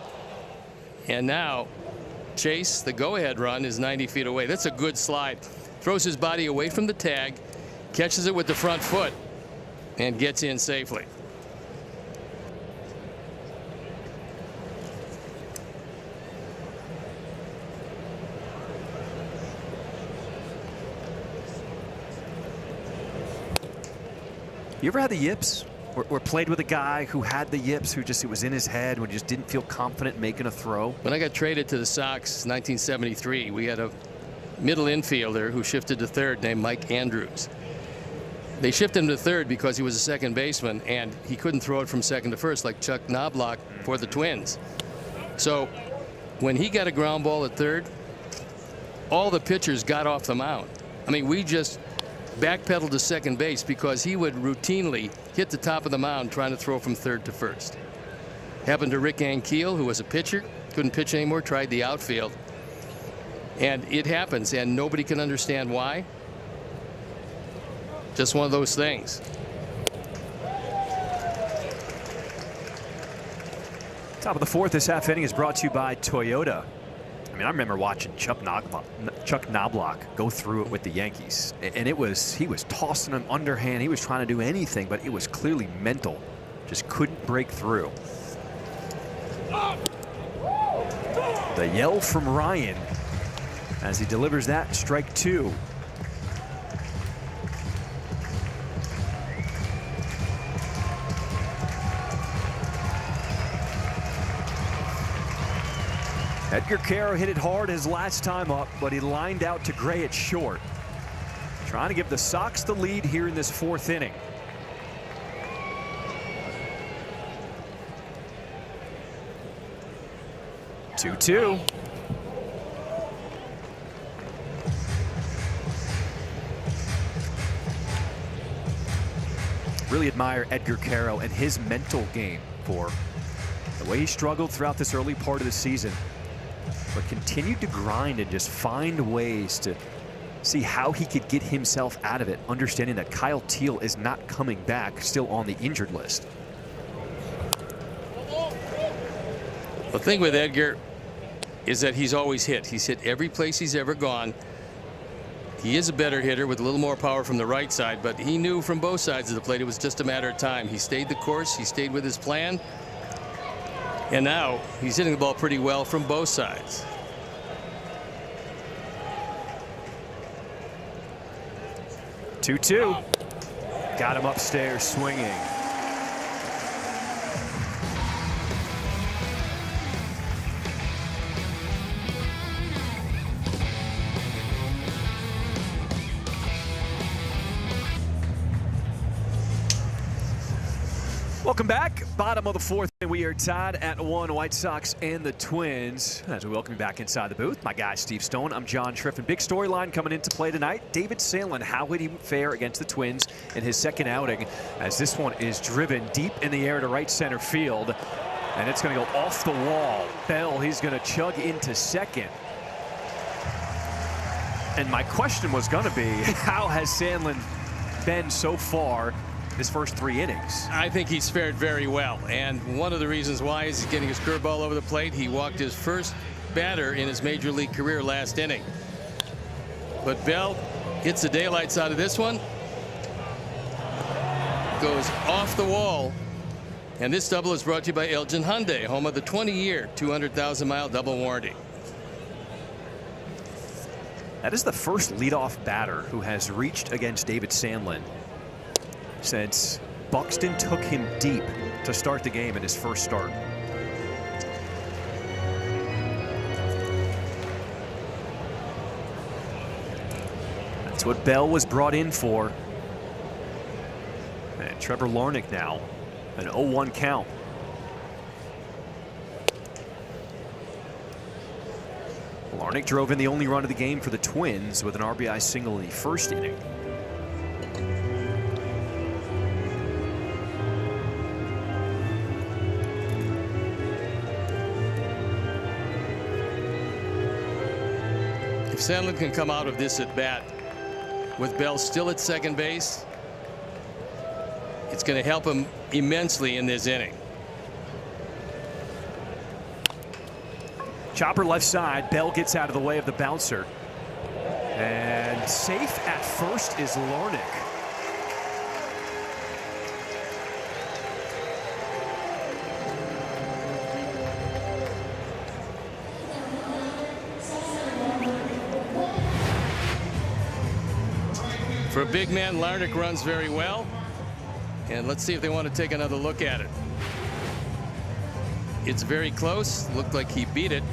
and now Chase, the go-ahead run, is 90 feet away. That's a good slide. Throws his body away from the tag, catches it with the front foot, and gets in safely. You ever had the yips? Or played with a guy who had the yips, who just, it was in his head, when he just didn't feel confident making a throw? When I got traded to the Sox in 1973, we had a middle infielder who shifted to third named Mike Andrews. They shifted him to third because he was a second baseman, and he couldn't throw it from second to first like Chuck Knobloch for the Twins. So when he got a ground ball at third, all the pitchers got off the mound. I mean, we just backpedaled to second base because he would routinely hit the top of the mound trying to throw from third to first. Happened to Rick Ankiel, who was a pitcher, couldn't pitch anymore, tried the outfield. And it happens, and nobody can understand why. Just one of those things. Top of the fourth, this half inning is brought to you by Toyota. I mean, I remember watching Chuck Knobloch go through it with the Yankees, and he was tossing him underhand. He was trying to do anything, but it was clearly mental. Just couldn't break through. The yell from Ryan as he delivers that, strike 2. Edgar Caro hit it hard his last time up, but he lined out to Gray at short. trying to give the Sox the lead here in this fourth inning. Two-two. Really admire Edgar Caro and his mental game for the way he struggled throughout this early part of the season, but continued to grind and just find ways to see how he could get himself out of it, understanding that Kyle Teel is not coming back, still on the injured list. The thing with Edgar is that he's always hit. He's hit every place he's ever gone. He is a better hitter with a little more power from the right side, but he knew from both sides of the plate it was just a matter of time. He stayed the course. He stayed with his plan. And now he's hitting the ball pretty well from both sides. Two-two. Got him upstairs swinging. Welcome back. Bottom of the fourth, and we are tied at 1. White Sox and the Twins. As we welcome you back inside the booth, my guy Steve Stone. I'm John Triffin. Big storyline coming into play tonight. David Sandlin, how would he fare against the Twins in his second outing, as this one is driven deep in the air to right center field, and it's going to go off the wall. Bell, he's going to chug into second. And my question was going to be, how has Sandlin been so far his first 3 innings? I think he's fared very well, and one of the reasons why is he's getting his curveball over the plate. He walked his first batter in his major league career last inning. But Bell hits the daylights out of this one. Goes off the wall. And this double is brought to you by Elgin Hyundai, home of the 20-year, 200,000-mile double warranty. That is the first leadoff batter who has reached against David Sandlin since Buxton took him deep to start the game in his first start. That's what Bell was brought in for. And Trevor Larnach now, an 0-1 count. Larnach drove in the only run of the game for the Twins with an RBI single in the first inning. If Sandlin can come out of this at bat with Bell still at second base, it's going to help him immensely in this inning. Chopper left side. Bell gets out of the way of the bouncer. And safe at first is Larnach. For a big man, Larnach runs very well. And let's see if they want to take another look at it. It's very close. Looked like he beat it,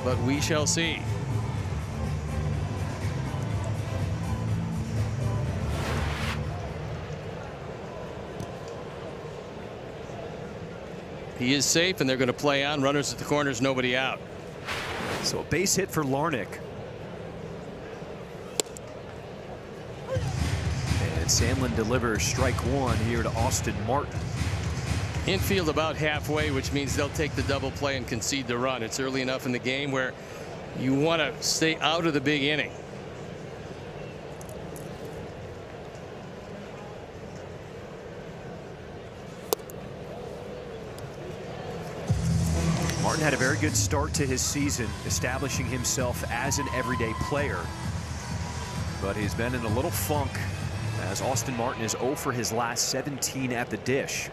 but we shall see. He is safe, and they're going to play on. Runners at the corners, nobody out. So a base hit for Larnach. And Sandlin delivers strike one here to Austin Martin. Infield about halfway, which means they'll take the double play and concede the run. It's early enough in the game where you want to stay out of the big inning. Martin had a very good start to his season, establishing himself as an everyday player. But he's been in a little funk as Austin Martin is 0 for his last 17 at the dish.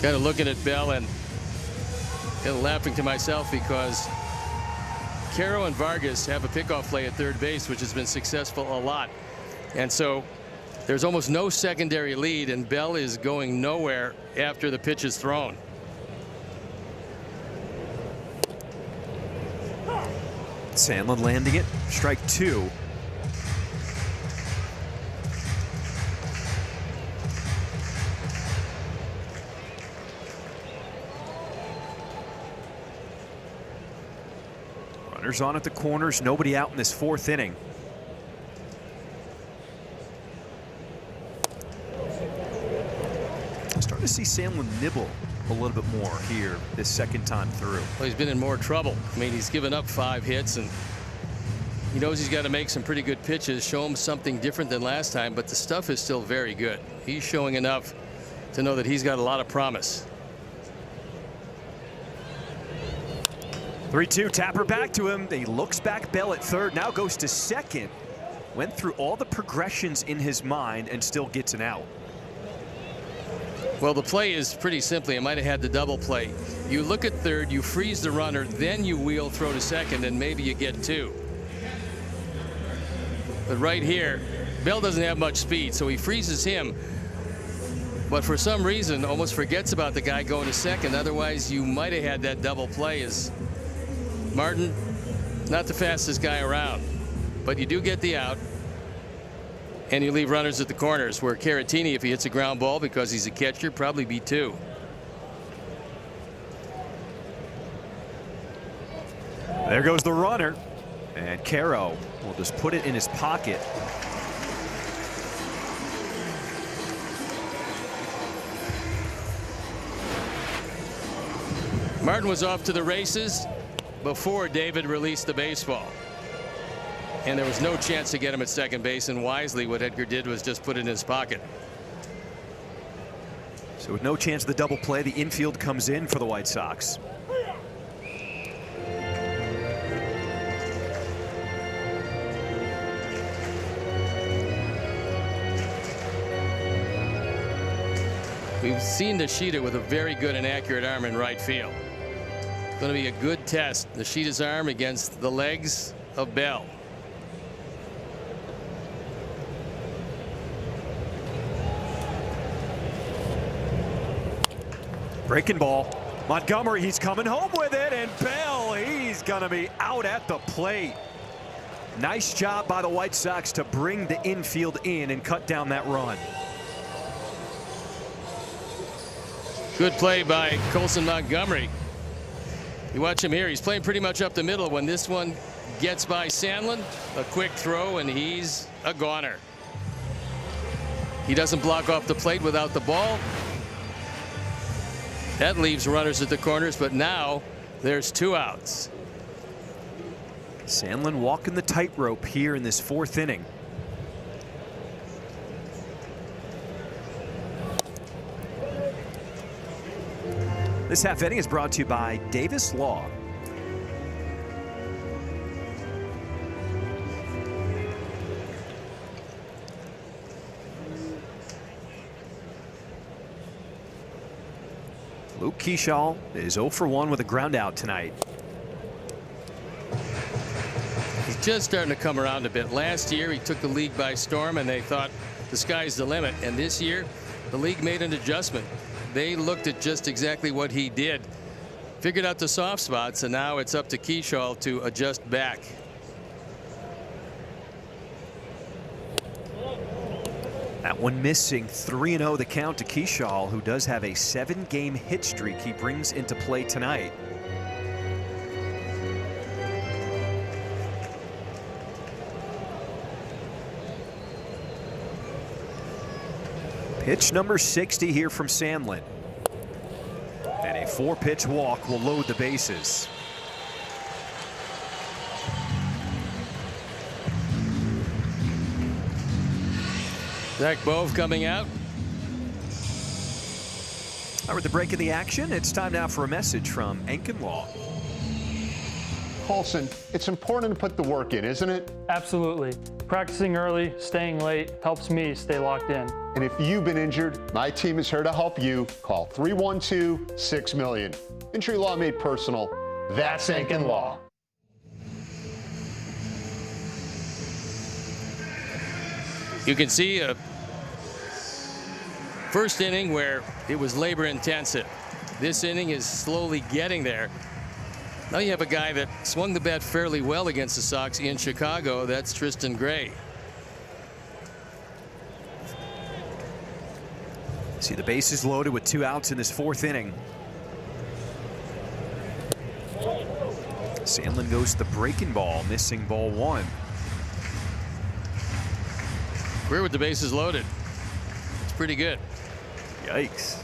Kind of looking at Bell and kind of laughing to myself because Caro and Vargas have a pickoff play at third base, which has been successful a lot. And so There's almost no secondary lead, and Bell is going nowhere after the pitch is thrown. Sandlin landing it. Strike 2. Runners on at the corners. Nobody out in this 4th inning. Starting to see Sandlin nibble a little bit more here this 2nd time through. Well, he's been in more trouble. I mean, he's given up 5 hits, and he knows he's got to make some pretty good pitches, show him something different than last time, but the stuff is still very good. He's showing enough to know that he's got a lot of promise. 3-2, Tapper back to him. He looks back. Bell at 3rd, now goes to 2nd. Went through all the progressions in his mind and still gets an out. Well, the play is pretty simply, it might have had the double play. You look at 3rd, you freeze the runner, then you wheel throw to 2nd, and maybe you get 2. But right here, Bell doesn't have much speed, so he freezes him, but for some reason almost forgets about the guy going to 2nd. Otherwise, you might have had that double play. As Martin, not the fastest guy around, but you do get the out. And you leave runners at the corners, where Caratini, if he hits a ground ball because he's a catcher, probably be 2. There goes the runner, and Caro will just put it in his pocket. Martin was off to the races before David released the baseball. And there was no chance to get him at 2nd base, and wisely what Edgar did was just put it in his pocket. So with no chance of the double play, the infield comes in for the White Sox. We've seen Nishida with a very good and accurate arm in right field. It's going to be a good test. Nishida's arm against the legs of Bell. Breaking ball. Montgomery, he's coming home with it, and Bell, he's going to be out at the plate. Nice job by the White Sox to bring the infield in and cut down that run. Good play by Colson Montgomery. You watch him here. He's playing pretty much up the middle. When this one gets by Sandlin, a quick throw, and he's a goner. He doesn't block off the plate without the ball. That leaves runners at the corners, but now there's 2 outs. Sandlin walking the tightrope here in this 4th inning. This half inning is brought to you by Davis Law. Luke Kershaw is 0 for 1 with a ground out tonight. He's just starting to come around a bit. Last year he took the league by storm, and they thought the sky's the limit. And this year the league made an adjustment. They looked at just exactly what he did, figured out the soft spots, and now it's up to Kershaw to adjust back. That one missing. 3-0 the count to Kershaw, who does have a 7-game hit streak he brings into play tonight. Pitch number 60 here from Sandlin. And a 4-pitch walk will load the bases. Zach Bove coming out. All right, the break of the action. It's time now for a message from Enkin Law. Colson, it's important to put the work in, isn't it? Absolutely. Practicing early, staying late helps me stay locked in. And if you've been injured, my team is here to help you. Call 312-6-million. Injury law made personal. That's Enkin Law. You can see a First inning where it was labor intensive. This inning is slowly getting there. Now you have a guy that swung the bat fairly well against the Sox in Chicago. That's Tristan Gray. See the bases loaded with 2 outs in this 4th inning. Sandlin goes to the breaking ball, missing ball 1. Greer with the bases loaded. It's pretty good. Yikes.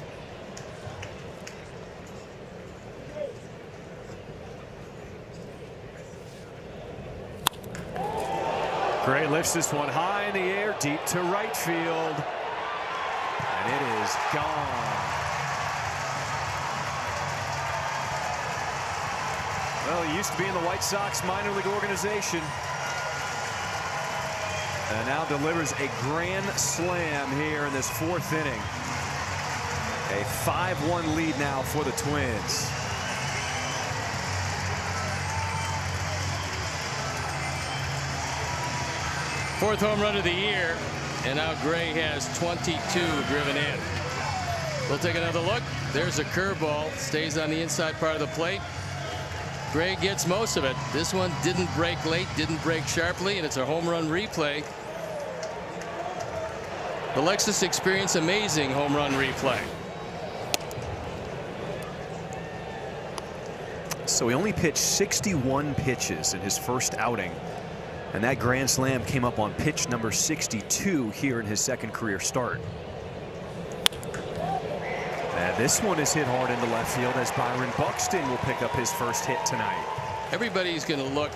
Gray lifts this one high in the air, deep to right field. And it is gone. Well, he used to be in the White Sox minor league organization. And now delivers a grand slam here in this 4th inning. A 5-1 lead now for the Twins. Fourth home run of the year, and now Gray has 22 driven in. We'll take another look. There's a curveball, stays on the inside part of the plate. Gray gets most of it. This one didn't break late, didn't break sharply, and it's a home run replay. The Lexus Experience amazing home run replay. So he only pitched 61 pitches in his first outing. And that grand slam came up on pitch number 62 here in his 2nd career start. And this one is hit hard into left field as Byron Buxton will pick up his first hit tonight. Everybody's going to look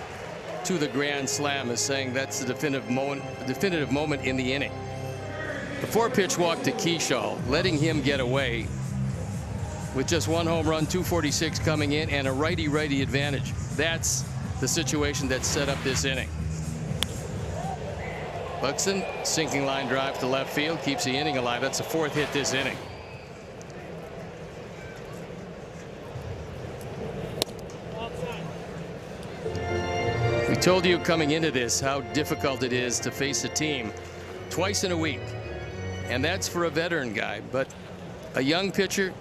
to the grand slam as saying that's the definitive moment in the inning. The 4-pitch walk to Keyshaw, letting him get away with just 1 home run, 246 coming in, and a righty-righty advantage. That's the situation that set up this inning. Buxton, sinking line drive to left field, keeps the inning alive. That's the 4th hit this inning. We told you coming into this how difficult it is to face a team twice in a week. And that's for a veteran guy. But a young pitcher,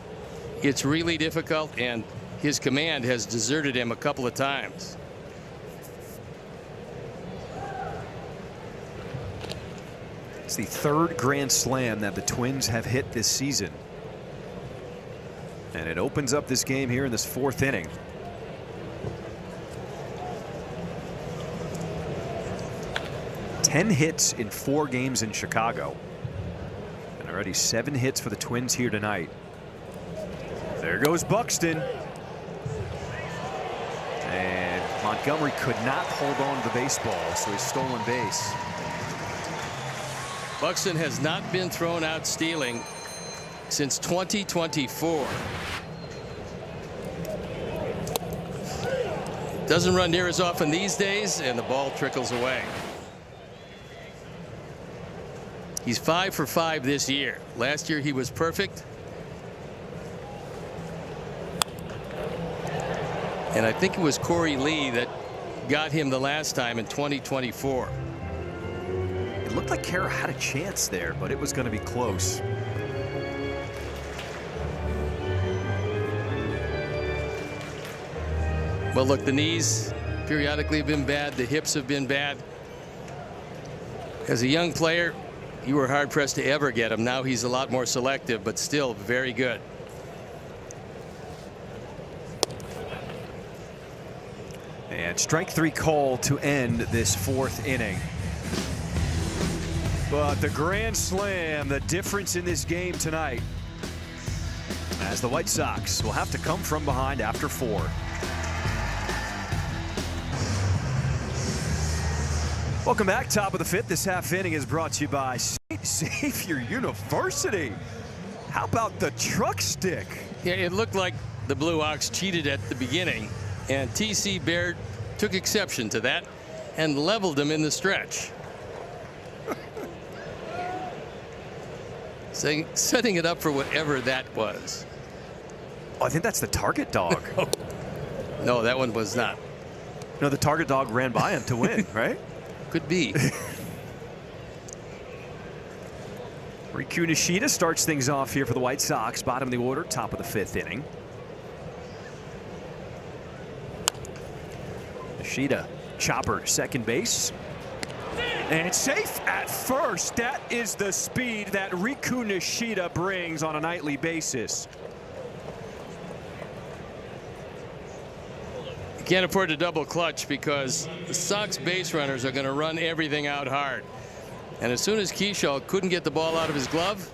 it's really difficult, and his command has deserted him a couple of times. It's the 3rd grand slam that the Twins have hit this season. And it opens up this game here in this 4th inning. Ten hits in 4 games in Chicago. And already 7 hits for the Twins here tonight. There goes Buxton. And Montgomery could not hold on to the baseball, so he's stolen base. Buxton has not been thrown out stealing since 2024. Doesn't run near as often these days, and the ball trickles away. He's 5 for 5 this year. Last year he was perfect. And I think it was Corey Lee that got him the last time in 2024. It looked like Kara had a chance there, but it was going to be close. Well, look, the knees periodically have been bad. The hips have been bad. As a young player, you were hard-pressed to ever get him. Now he's a lot more selective, but still very good. And strike 3 call to end this 4th inning. But the grand slam, the difference in this game tonight, as the White Sox will have to come from behind after 4. Welcome back. Top of the 5th. This half inning is brought to you by St. Xavier University. How about the truck stick? Yeah, it looked like the Blue Ox cheated at the beginning, and T.C. Baird took exception to that and leveled him in the stretch. Setting it up for whatever that was. Oh, I think that's the target dog. No, that one was not. No, the target dog ran by him to win, right? Could be. Riku Nishida starts things off here for the White Sox. Bottom of the order, top of the 5th inning. Nishida, chopper, second base. And safe at first. That is the speed that Riku Nishida brings on a nightly basis. You can't afford to double clutch because the Sox base runners are going to run everything out hard. And as soon as Kershaw couldn't get the ball out of his glove,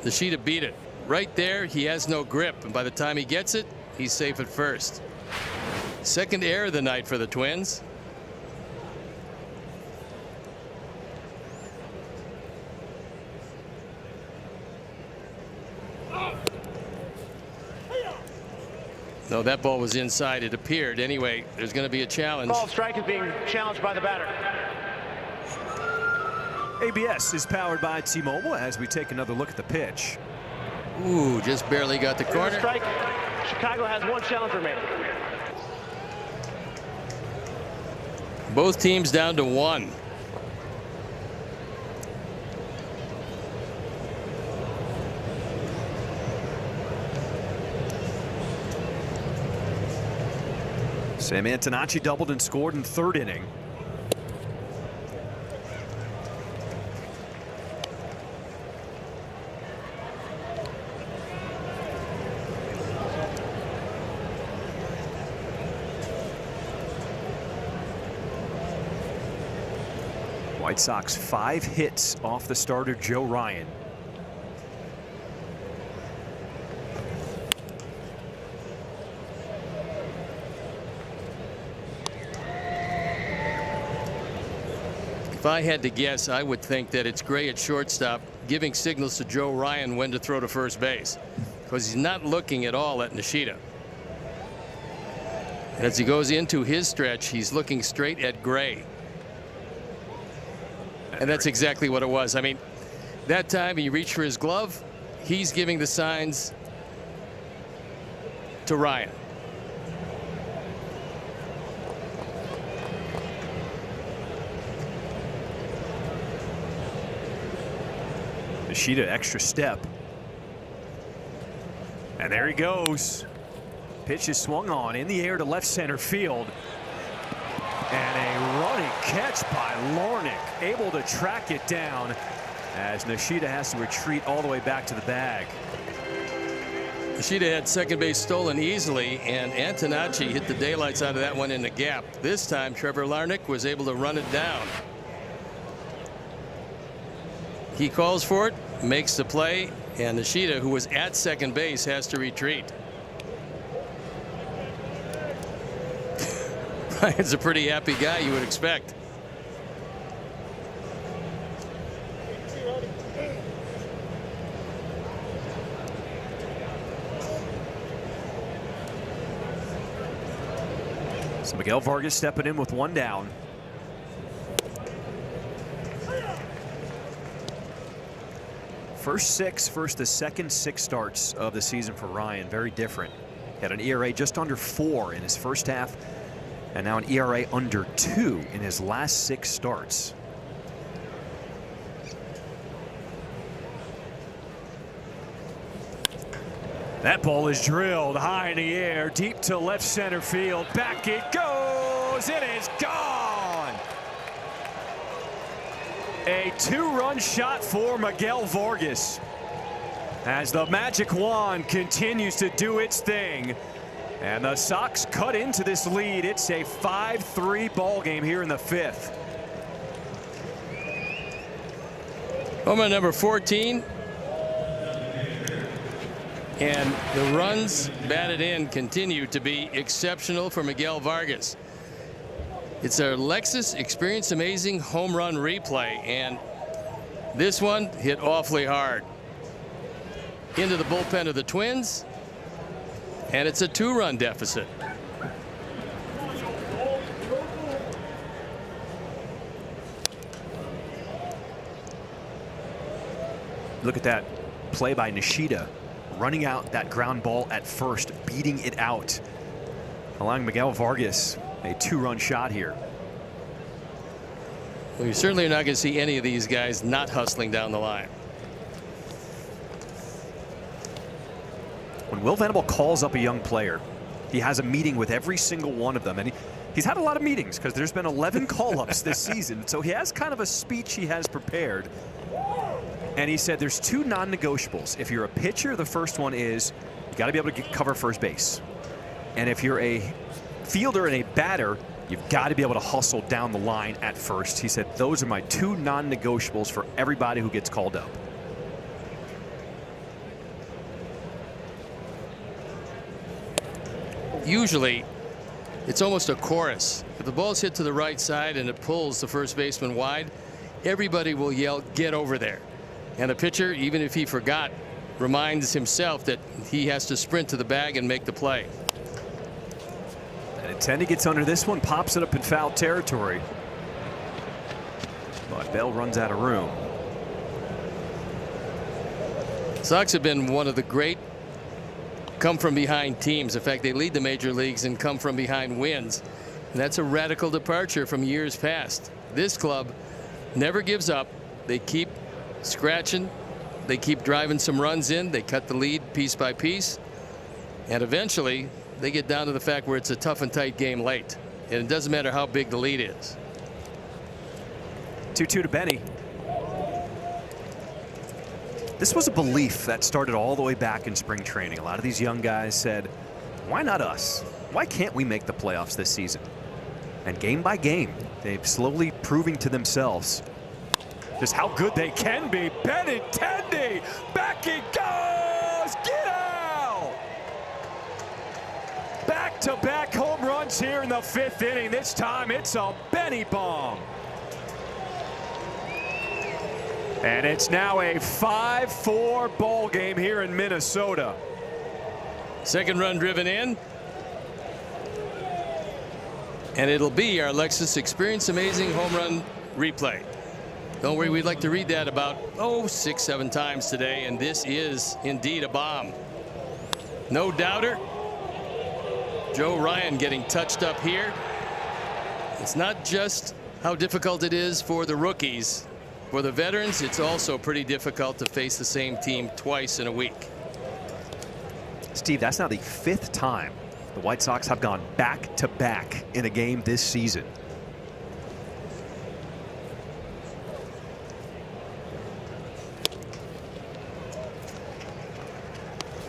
Nishida beat it. Right there, he has no grip. And by the time he gets it, he's safe at first. Second error of the night for the Twins. No, that ball was inside, it appeared. Anyway, there's going to be a challenge. Ball strike is being challenged by the batter. ABS is powered by T-Mobile as we take another look at the pitch. Ooh, just barely got the corner. Strike. Chicago has one challenge remaining. Both teams down to 1. Sam Antonacci doubled and scored in 3rd inning. White Sox 5 hits off the starter Joe Ryan. If I had to guess, I would think that it's Gray at shortstop giving signals to Joe Ryan when to throw to first base, because he's not looking at all at Nishida. As he goes into his stretch, he's looking straight at Gray. And that's exactly what it was. I mean, that time he reached for his glove. He's giving the signs to Ryan. Nishida extra step. And there he goes. Pitch is swung on in the air to left center field. And a running catch by Larnick, able to track it down as Nishida has to retreat all the way back to the bag. Nishida had second base stolen easily, and Antonacci hit the daylights out of that one in the gap. This time Trevor Larnick was able to run it down. He calls for it, makes the play, and Nishida, who was at second base, has to retreat. Ryan's a pretty happy guy, you would expect. So Miguel Vargas stepping in with 1 down. First the second 6 starts of the season for Ryan. Very different. Had an ERA just under 4 in his first half, and now an ERA under 2 in his last 6 starts. That ball is drilled high in the air, deep to left center field. Back it goes. It is gone. A 2-run shot for Miguel Vargas as the magic wand continues to do its thing. And the Sox cut into this lead. It's a 5-3 ball game here in the 5th. Home run number 14. And the runs batted in continue to be exceptional for Miguel Vargas. It's our Lexus Experience Amazing home run replay, and this one hit awfully hard into the bullpen of the Twins, and it's a 2-run deficit. Look at that play by Nishida, running out that ground ball at first, beating it out, allowing Miguel Vargas a 2-run shot here. Well, you certainly are not going to see any of these guys not hustling down the line. When Will Venable calls up a young player, he has a meeting with every single one of them. And he's had a lot of meetings because there's been 11 call-ups this season. So he has kind of a speech he has prepared. And he said there's 2 non-negotiables. If you're a pitcher, the first one is you got to be able to cover first base. And if you're a fielder and a batter, you've got to be able to hustle down the line at first. He said those are my 2 non-negotiables for everybody who gets called up. Usually, it's almost a chorus. If the ball's hit to the right side and it pulls the first baseman wide, everybody will yell, "Get over there." And the pitcher, even if he forgot, reminds himself that he has to sprint to the bag and make the play. And Benintendi gets under this one, pops it up in foul territory. But Bell runs out of room. Sox have been one of the great come from behind teams. In fact, they lead the major leagues in come from behind wins. And that's a radical departure from years past. This club never gives up. They keep scratching. They keep driving some runs in. They cut the lead piece by piece. And eventually they get down to the fact where it's a tough and tight game late. And it doesn't matter how big the lead is. 2-2 to Benny. This was a belief that started all the way back in spring training. A lot of these young guys said, why not us? Why can't we make the playoffs this season? And game by game, they've slowly proving to themselves just how good they can be. Benintendi, back he goes, get out! Back-to-back home runs here in the 5th inning. This time it's a Benny bomb. And it's now a 5-4 ball game here in Minnesota. Second run driven in. And it'll be our Lexus Experience Amazing Home Run replay. Don't worry, we'd like to read that about 6-7 times today, and this is indeed a bomb. No doubter. Joe Ryan getting touched up here. It's not just how difficult it is for the rookies. For the veterans, it's also pretty difficult to face the same team twice in a week. Steve, that's now the 5th time the White Sox have gone back-to-back in a game this season.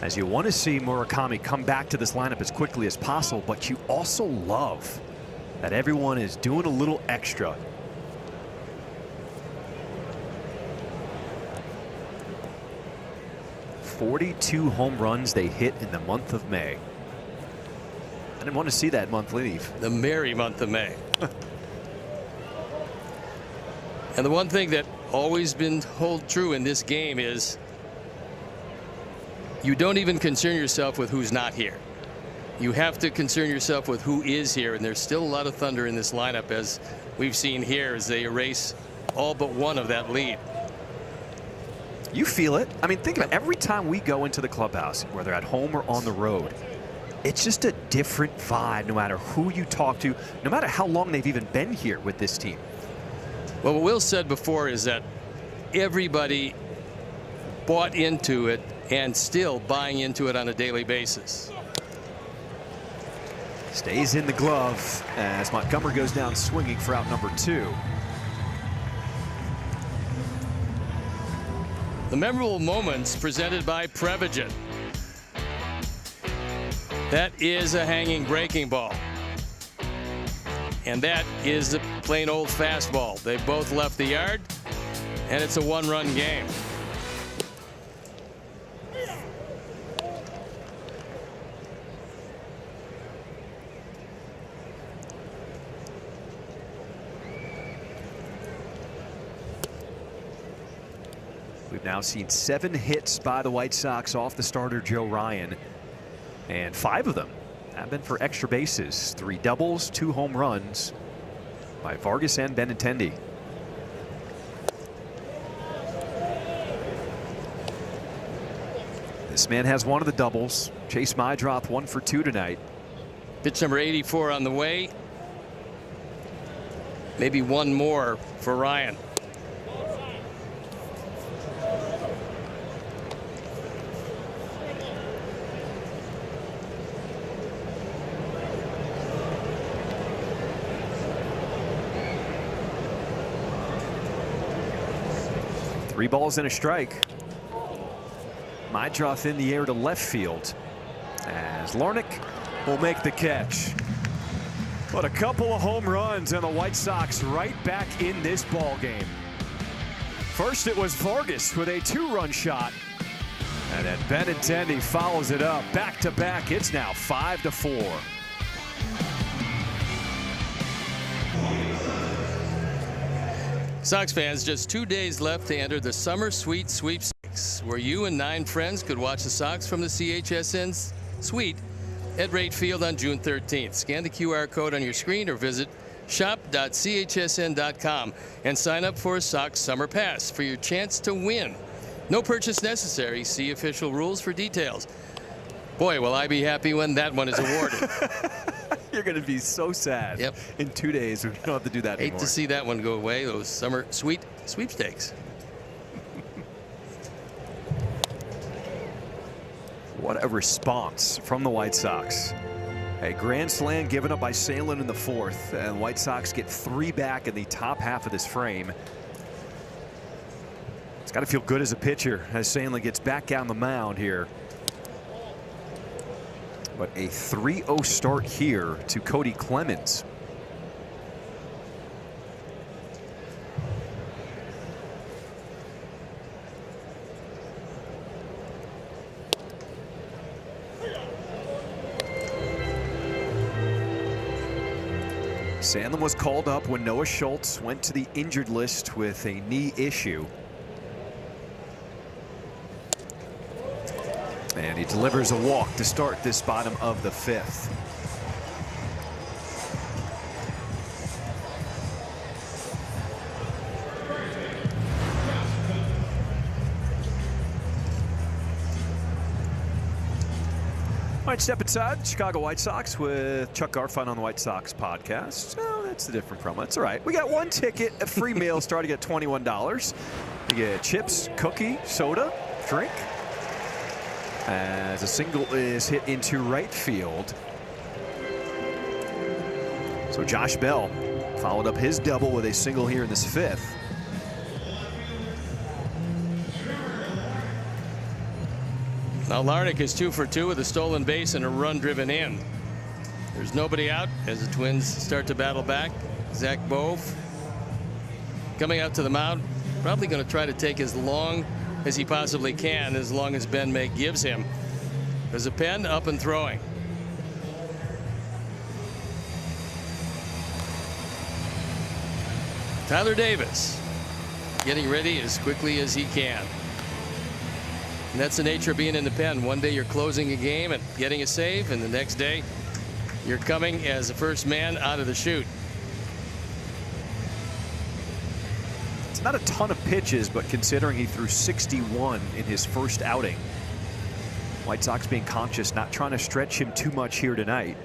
As you want to see Murakami come back to this lineup as quickly as possible, but you also love that everyone is doing a little extra. .42 home runs they hit in the month of May. I didn't want to see that month leave. The merry month of May. And the one thing that always been hold true in this game is you don't even concern yourself with who's not here. You have to concern yourself with who is here, and there's still a lot of thunder in this lineup, as we've seen here, as they erase all but one of that lead. You feel it. I mean, think about it. Every time we go into the clubhouse, whether at home or on the road, it's just a different vibe no matter who you talk to, no matter how long they've even been here with this team. Well, what Will said before is that everybody bought into it and still buying into it on a daily basis. Stays in the glove as Montgomery goes down swinging for out number 2. The memorable moments presented by Prevagen. That is a hanging breaking ball. And that is a plain old fastball. They both left the yard, and it's a one-run game. We've now seen 7 hits by the White Sox off the starter Joe Ryan, and 5 of them have been for extra bases. 3 doubles, 2 home runs by Vargas and Benintendi. This man has one of the doubles. Chase Mydroth 1 for 2 tonight. Pitch number 84 on the way. Maybe one more for Ryan. 3 balls and a strike. Mydroth in the air to left field as Larnach will make the catch. But a couple of home runs and the White Sox right back in this ball game. First it was Vargas with a 2-run shot. And then Benintendi follows it up back to back. It's now 5-4. Sox fans, just 2 days left to enter the Summer Suite Sweepstakes, where you and 9 friends could watch the Sox from the CHSN Suite at Rate Field on June 13th. Scan the QR code on your screen or visit shop.chsn.com and sign up for a Sox Summer Pass for your chance to win. No purchase necessary. See official rules for details. Boy, will I be happy when that one is awarded. You're going to be so sad. Yep. In 2 days we don't have to do that anymore. Hate to see that one go away, those Summer Suite Sweepstakes. What a response from the White Sox. A grand slam given up by Sandlin in the 4th, and White Sox get 3 back in the top half of this frame. It's got to feel good as a pitcher as Sandlin gets back on the mound here. But a 3-0 start here to Cody Clemens. Sandlin was called up when Noah Schultz went to the injured list with a knee issue. And he delivers a walk to start this bottom of the 5th. All right, step inside Chicago White Sox with Chuck Garfien on the White Sox podcast. Oh, that's a different promo. That's all right. We got 1 ticket, a free meal starting at $21. You get chips, cookie, soda, drink. As a single is hit into right field. So Josh Bell followed up his double with a single here in this 5th. Now Larnach is 2 for 2 with a stolen base and a run driven in. There's nobody out as the Twins start to battle back. Zach Bove coming out to the mound, probably going to try to take as long as he possibly can, as long as Ben May gives him. There's a pen up and throwing. Tyler Davis getting ready as quickly as he can. And that's the nature of being in the pen. One day you're closing a game and getting a save, and the next day you're coming as the first man out of the chute. It's not a ton of pitches, but considering he threw 61 in his first outing, White Sox being conscious, not trying to stretch him too much here tonight.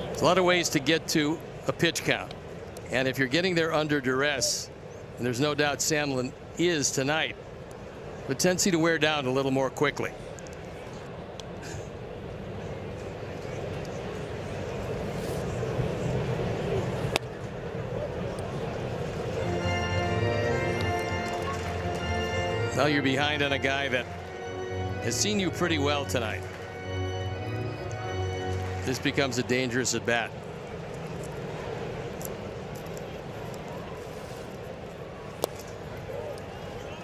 There's a lot of ways to get to a pitch count, and if you're getting there under duress, and there's no doubt Sandlin is tonight, the tendency to wear down a little more quickly. Now you're behind on a guy that has seen you pretty well tonight. This becomes a dangerous at bat.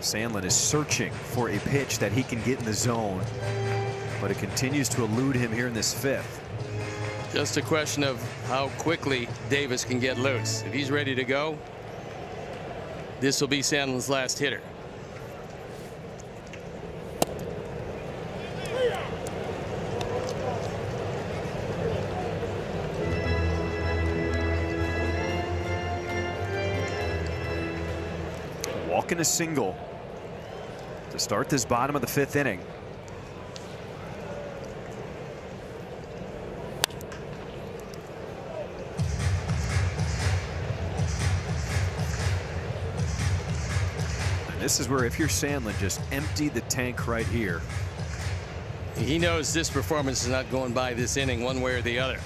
Sandlin is searching for a pitch that he can get in the zone, but it continues to elude him here in this 5th. Just a question of how quickly Davis can get loose. If he's ready to go, this will be Sandlin's last hitter. Walking a single to start this bottom of the 5th inning. And this is where, if you're Sandlin, just empty the tank right here. He knows this performance is not going by this inning one way or the other.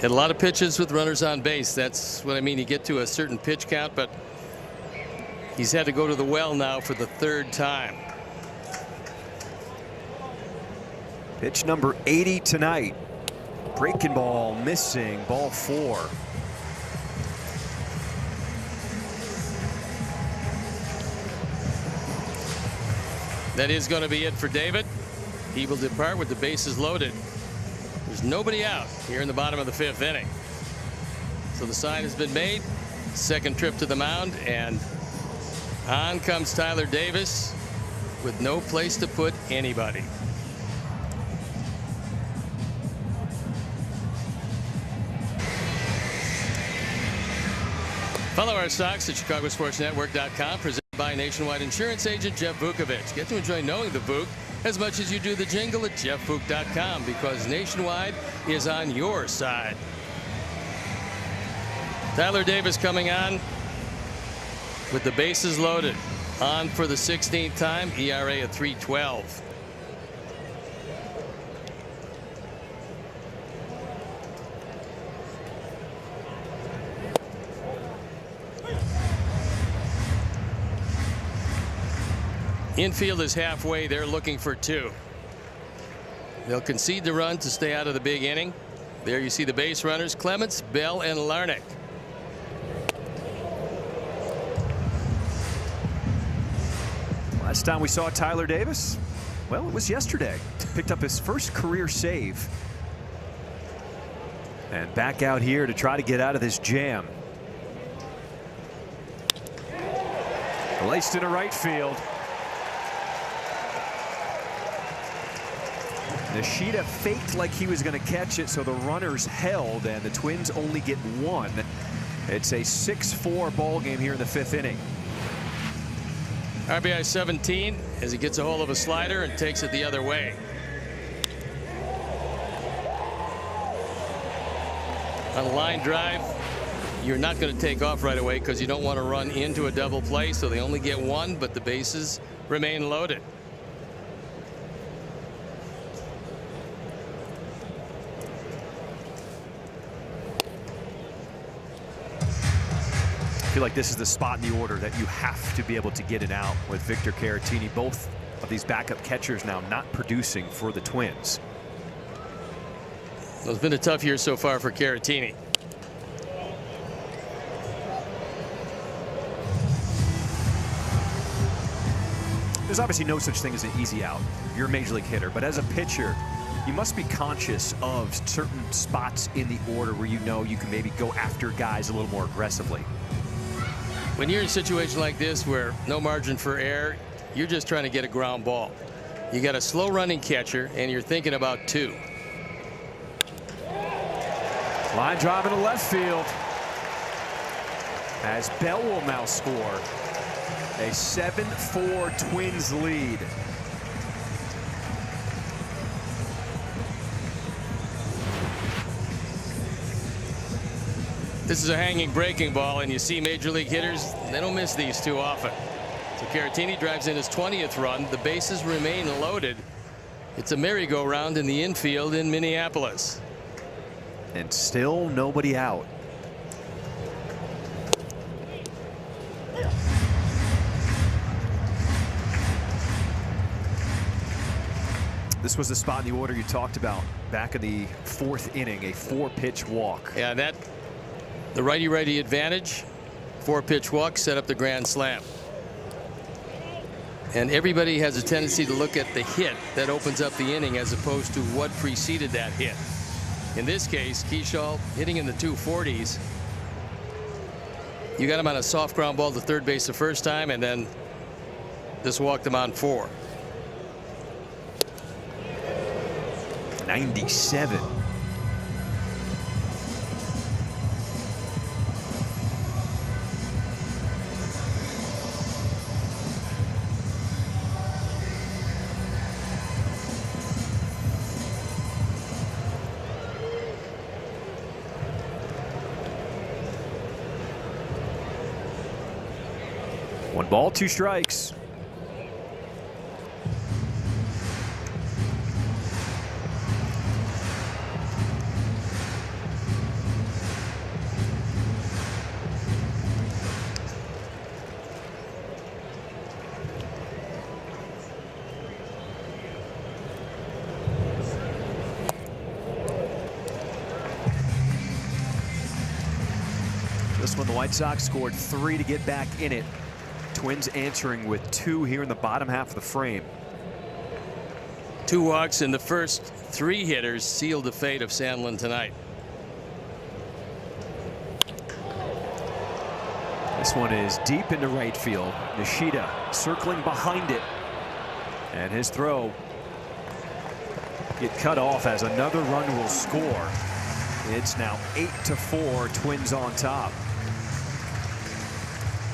Had a lot of pitches with runners on base. That's what I mean. You get to a certain pitch count, but he's had to go to the well now for the 3rd time. Pitch number 80 tonight. Breaking ball, missing, ball 4. That is going to be it for David. He will depart with the bases loaded. There's nobody out here in the bottom of the 5th inning. So the sign has been made. 2nd trip to the mound, and on comes Tyler Davis with no place to put anybody. Follow our Sox at ChicagoSportsNetwork.com, presented by Nationwide Insurance Agent Jeff Vukovich. Get to enjoy knowing the Vuk as much as you do the jingle at JeffVuk.com, because Nationwide is on your side. Tyler Davis coming on with the bases loaded. On for the 16th time, ERA of 3.12. Infield is halfway. They're looking for 2. They'll concede the run to stay out of the big inning. There you see the base runners, Clements, Bell, and Larnach. Last time we saw Tyler Davis, well, it was yesterday. Picked up his first career save. And back out here to try to get out of this jam. Laced into right field. Nishida faked like he was going to catch it, so the runners held, and the Twins only get 1. It's a 6-4 ball game here in the 5th inning. RBI 17 as he gets a hold of a slider and takes it the other way. On a line drive, you're not going to take off right away because you don't want to run into a double play, so they only get 1, but the bases remain loaded. I feel like this is the spot in the order that you have to be able to get it out with Victor Caratini. Both of these backup catchers now not producing for the Twins. Well, it's been a tough year so far for Caratini. There's obviously no such thing as an easy out. You're a major league hitter, but as a pitcher, you must be conscious of certain spots in the order where you know you can maybe go after guys a little more aggressively. When you're in a situation like this where no margin for error, you're just trying to get a ground ball. You got a slow running catcher and you're thinking about 2. Line drive into left field as Bell will now score. A 7-4 Twins lead. This is a hanging breaking ball, and you see major league hitters, they don't miss these too often. So Caratini drives in his 20th run. The bases remain loaded. It's a merry-go-round in the infield in Minneapolis. And still nobody out. This was the spot in the order you talked about back in the 4th inning, a 4-pitch walk. Yeah, that the righty-righty advantage, 4-pitch walk, set up the grand slam. And everybody has a tendency to look at the hit that opens up the inning as opposed to what preceded that hit. In this case, Kershaw hitting in the 240s. You got him on a soft ground ball to third base the first time, and then just walked him on 4. 97. One ball, 2 strikes. This one, the White Sox scored 3 to get back in it. Twins answering with 2 here in the bottom half of the frame. 2 walks in the first 3 hitters sealed the fate of Sandlin tonight. This one is deep into right field. Nishida circling behind it. And his throw get cut off as another run will score. It's now 8-4, Twins on top.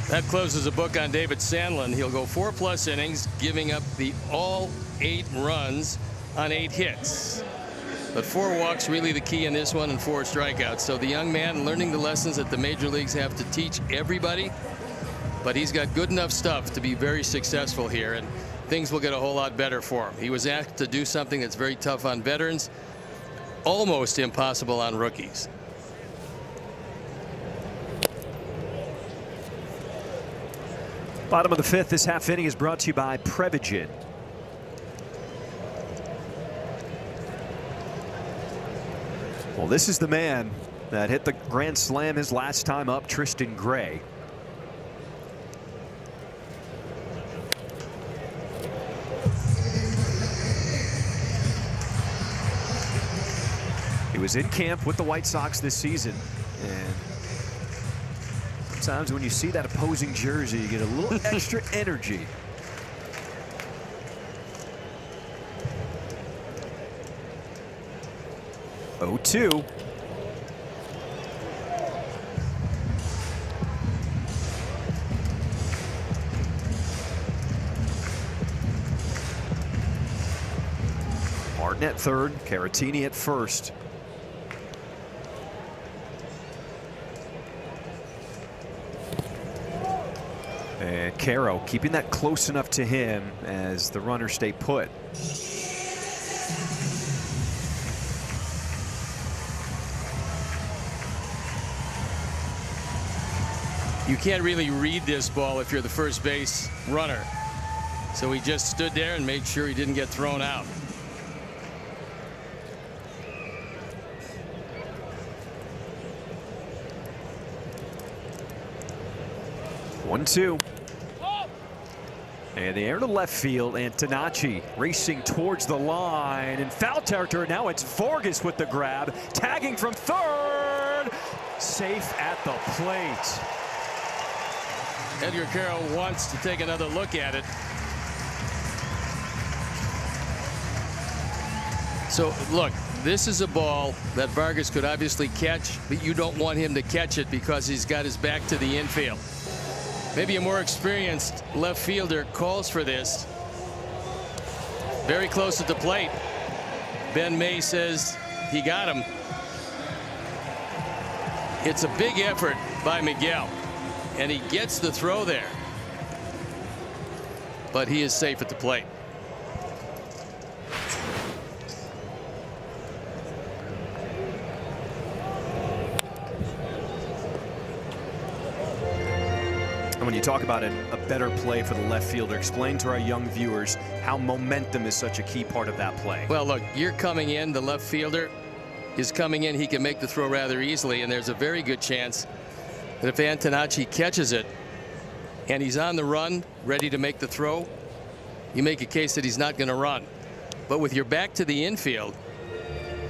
That closes a book on David Sandlin. He'll go 4+ innings, giving up all 8 runs on 8 hits. But 4 walks really the key in this one, and 4 strikeouts. So the young man learning the lessons that the major leagues have to teach everybody. But he's got good enough stuff to be very successful here, and things will get a whole lot better for him. He was asked to do something that's very tough on veterans, almost impossible on rookies. Bottom of the 5th, this half inning is brought to you by Prevagen. Well, this is the man that hit the grand slam his last time up, Tristan Gray. He was in camp with the White Sox this season, and sometimes when you see that opposing jersey, you get a little extra energy. Oh, 2. Martin at third, Caratini at first. And Caro keeping that close enough to him as the runners stay put. You can't really read this ball if you're the first base runner. So he just stood there and made sure he didn't get thrown out. One, 2. And the air to left field, and Tanachi racing towards the line in foul territory. Now it's Vargas with the grab, tagging from third, safe at the plate. Edgar Caro wants to take another look at it. So look, this is a ball that Vargas could obviously catch, but you don't want him to catch it because he's got his back to the infield. Maybe a more experienced left fielder calls for this. Very close at the plate. Ben May says he got him. It's a big effort by Miguel, and he gets the throw there, but he is safe at the plate. And when you talk about a better play for the left fielder, explain to our young viewers how momentum is such a key part of that play. Well, look, you're coming in, the left fielder is coming in, he can make the throw rather easily, and there's a very good chance that if Antonacci catches it and he's on the run ready to make the throw, you make a case that he's not going to run. But with your back to the infield,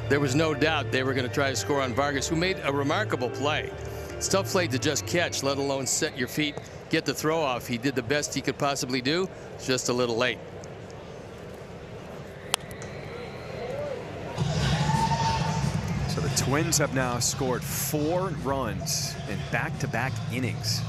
there was no doubt they were going to try to score on Vargas, who made a remarkable play. It's tough play to just catch, let alone set your feet, get the throw off. He did the best he could possibly do. It's just a little late. So the Twins have now scored 4 runs in back-to-back innings.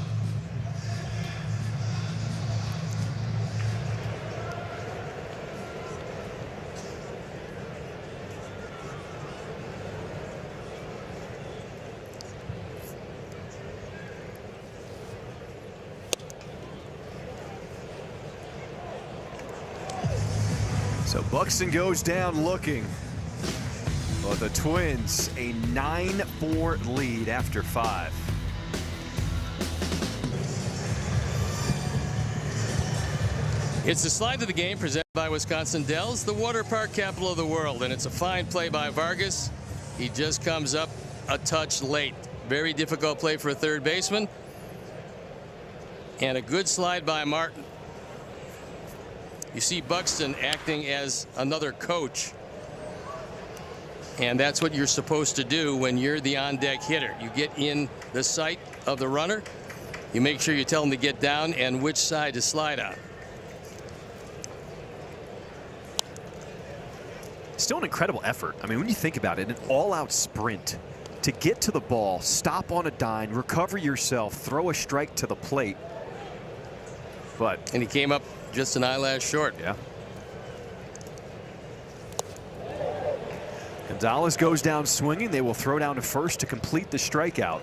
So Buxton goes down looking. But the Twins a 9-4 lead after 5. It's the slide of the game presented by Wisconsin Dells, the water park capital of the world, and it's a fine play by Vargas. He just comes up a touch late. Very difficult play for a third baseman. And a good slide by Martin. You see Buxton acting as another coach. And that's what you're supposed to do when you're the on-deck hitter. You get in the sight of the runner. You make sure you tell him to get down and which side to slide on. Still an incredible effort. I mean, when you think about it, an all-out sprint to get to the ball, stop on a dime, recover yourself, throw a strike to the plate. And he came up just an eyelash short. Yeah. Gonzalez goes down swinging. They will throw down to first to complete the strikeout.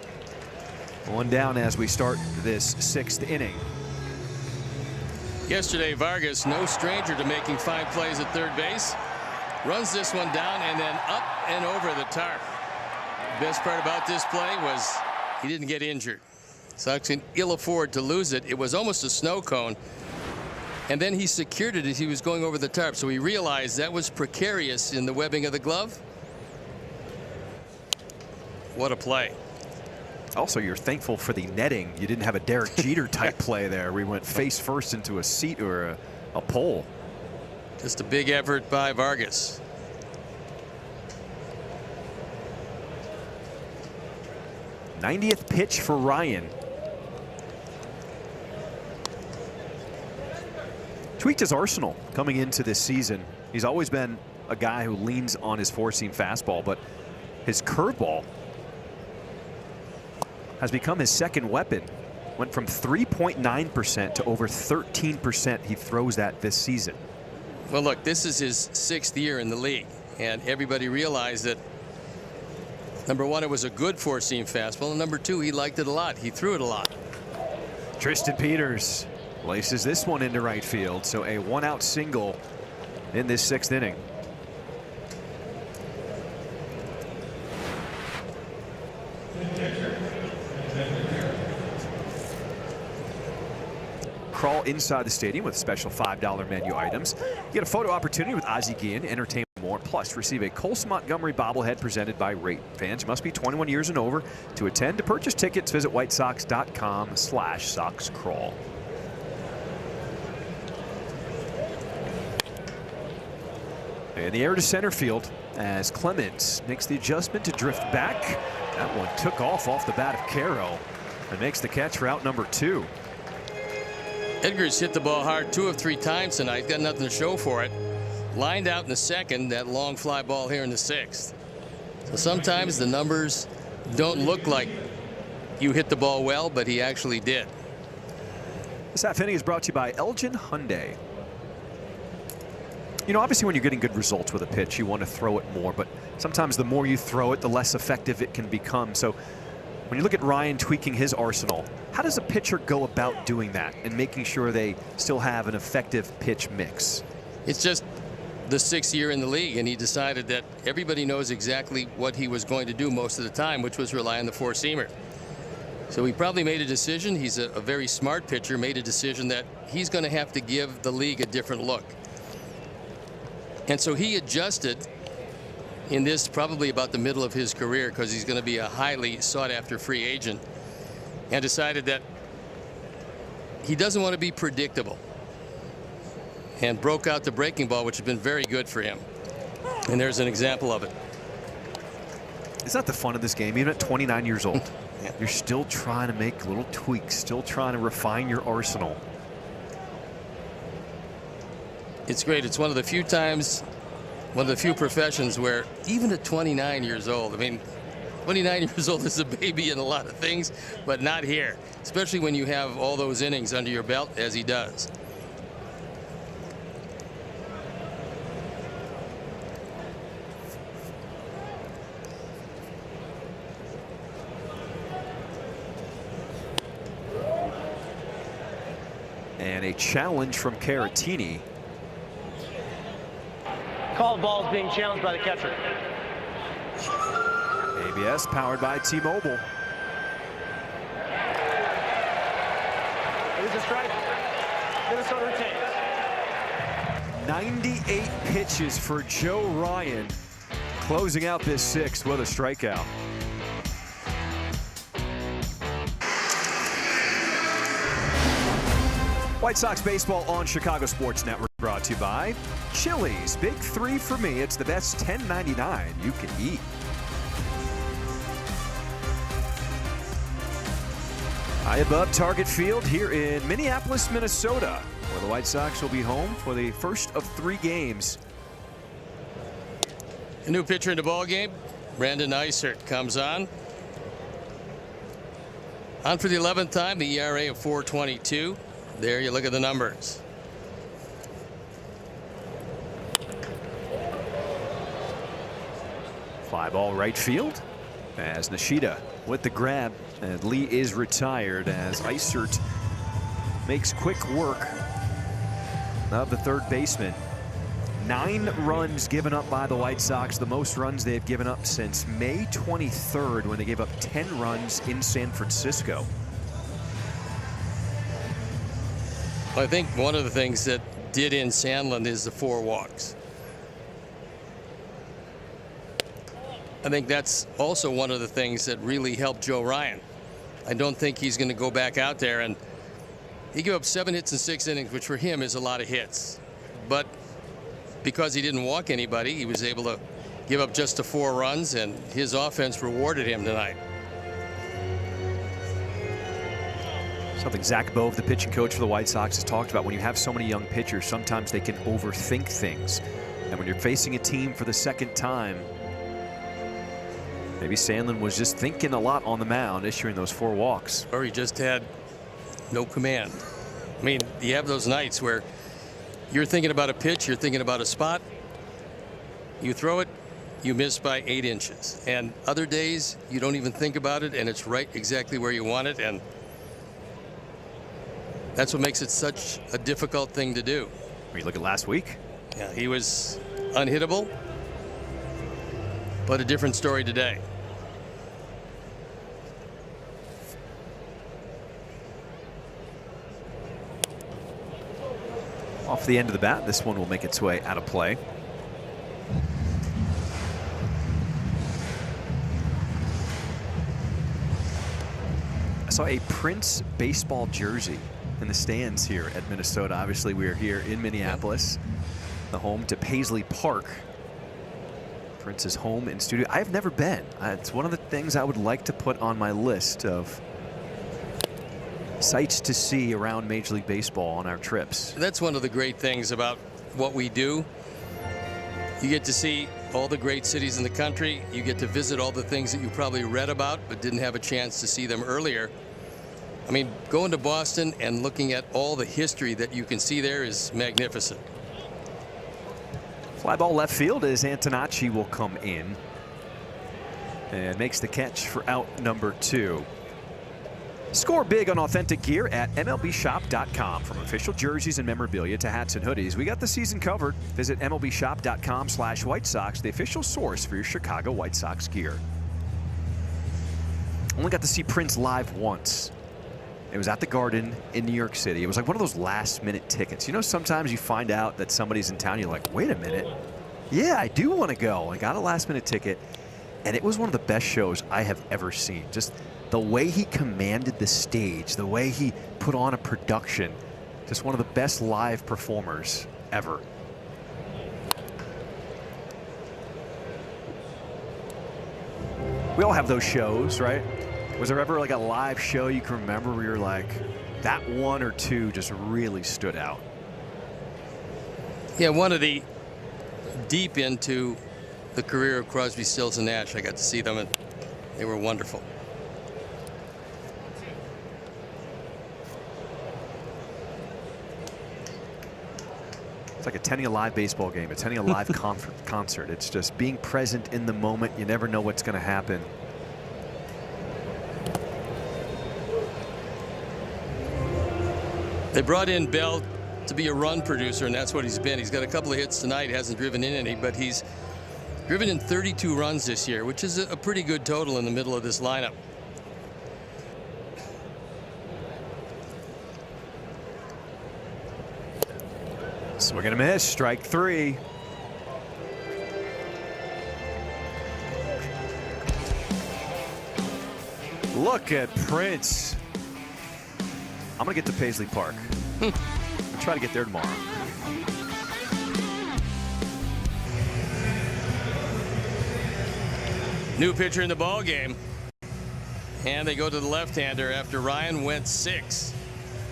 One down as we start this 6th inning. Yesterday, Vargas, no stranger to making fine plays at third base, runs this one down and then up and over the tarp. The best part about this play was he didn't get injured. Sox can ill afford to lose it. It was almost a snow cone. And then he secured it as he was going over the tarp. So he realized that was precarious in the webbing of the glove. What a play. Also, you're thankful for the netting. You didn't have a Derek Jeter type play there. We went face first into a seat or a pole. Just a big effort by Vargas. '90th pitch for Ryan. Tweaked his arsenal coming into this season. He's always been a guy who leans on his four-seam fastball, but his curveball has become his second weapon. Went from 3.9% to over 13% he throws that this season. Well, look, this is his 6th year in the league, and everybody realized that, number one, it was a good four-seam fastball, and number two, he liked it a lot. He threw it a lot. Tristan Peters places this one into right field, so a one-out single in this 6th inning. Crawl inside the stadium with special $5 menu items. Get a photo opportunity with Ozzie Guillen, entertainment more. Plus, receive a Colson Montgomery bobblehead presented by Rate. Fans must be 21 years and over to attend. To purchase tickets, visit whitesox.com/SoxCrawl. In the air to center field as Clemens makes the adjustment to drift back. That one took off the bat of Caro and makes the catch for out number 2. Edgar's hit the ball hard 2 of 3 times tonight. Got nothing to show for it. Lined out in the 2nd. That long fly ball here in the 6th. So sometimes the numbers don't look like you hit the ball well, but he actually did. This half inning is brought to you by Elgin Hyundai. You know, obviously when you're getting good results with a pitch, you want to throw it more, but sometimes the more you throw it, the less effective it can become. So when you look at Ryan tweaking his arsenal, how does a pitcher go about doing that and making sure they still have an effective pitch mix? It's just the 6th year in the league, and he decided that everybody knows exactly what he was going to do most of the time, which was rely on the four-seamer. So he probably made a decision. He's a very smart pitcher, made a decision that he's going to have to give the league a different look. And so he adjusted in this probably about the middle of his career, because he's going to be a highly sought-after free agent, and decided that he doesn't want to be predictable, and broke out the breaking ball, which has been very good for him. And there's an example of it. It's not the fun of this game, even at 29 years old. Yeah. You're still trying to make little tweaks, still trying to refine your arsenal. It's great. It's one of the few times, one of the few professions where even at 29 years old, I mean, 29 years old is a baby in a lot of things, but not here, especially when you have all those innings under your belt as he does. And a challenge from Caratini. Called ball is being challenged by the catcher. ABS powered by T-Mobile. It was a strike. Minnesota retains. 98 pitches for Joe Ryan, closing out this 6th with a strikeout. White Sox baseball on Chicago Sports Network, brought to you by Chili's. Big 3 for me. It's the best $10.99 you can eat. High above Target Field here in Minneapolis, Minnesota, where the White Sox will be home for the first of 3 games. A new pitcher in the ball game. Brandon Eisert comes on. On for the 11th time, the ERA of 4.22. There you look at the numbers. Fly ball right field as Nishida with the grab, and Lee is retired as Eisert makes quick work of the third baseman. 9 runs given up by the White Sox, the most runs they've given up since May 23rd, when they gave up 10 runs in San Francisco. I think one of the things that did in Sandlin is the 4 walks. I think that's also one of the things that really helped Joe Ryan. I don't think he's going to go back out there, and he gave up 7 hits in 6 innings, which for him is a lot of hits. But because he didn't walk anybody, he was able to give up just the 4 runs, and his offense rewarded him tonight. Something Zach Bove, the pitching coach for the White Sox, has talked about. When you have so many young pitchers, sometimes they can overthink things. And when you're facing a team for the second time, maybe Sandlin was just thinking a lot on the mound, issuing those 4 walks. Or he just had no command. I mean, you have those nights where you're thinking about a pitch, you're thinking about a spot, you throw it, you miss by 8 inches. And other days, you don't even think about it, and it's right exactly where you want it. And that's what makes it such a difficult thing to do. When you look at last week. Yeah, he was unhittable, but a different story today. Off the end of the bat, this one will make its way out of play. I saw a Prince baseball jersey in the stands here at Minnesota. Obviously, we are here in Minneapolis, the home to Paisley Park. Prince's home and studio. I've never been. It's one of the things I would like to put on my list of sights to see around Major League Baseball on our trips. That's one of the great things about what we do. You get to see all the great cities in the country. You get to visit all the things that you probably read about but didn't have a chance to see them earlier. I mean, going to Boston and looking at all the history that you can see there is magnificent. Fly ball left field as Antonacci will come in and makes the catch for out number 2. Score big on authentic gear at MLBshop.com. From official jerseys and memorabilia to hats and hoodies, we got the season covered. Visit MLBshop.com/White Sox, the official source for your Chicago White Sox gear. Only got to see Prince live once. It was at the Garden in New York City. It was like one of those last-minute tickets. You know, sometimes you find out that somebody's in town, you're like, wait a minute. Yeah, I do want to go. I got a last-minute ticket, and it was one of the best shows I have ever seen. Just the way he commanded the stage, the way he put on a production. Just one of the best live performers ever. We all have those shows, right? Was there ever like a live show you can remember where you're like, that 1 or 2 just really stood out? Yeah, one of the deep into the career of Crosby, Stills, and Nash. I got to see them, and they were wonderful. It's like attending a live baseball game, attending a live concert. It's just being present in the moment. You never know what's going to happen. They brought in Bell to be a run producer, and that's what he's been. He's got a couple of hits tonight, hasn't driven in any, but he's driven in 32 runs this year, which is a pretty good total in the middle of this lineup. Swing and a miss, strike 3. Look at Prince. I'm going to get to Paisley Park. I'll try to get there tomorrow. New pitcher in the ball game. And they go to the left-hander after Ryan went 6.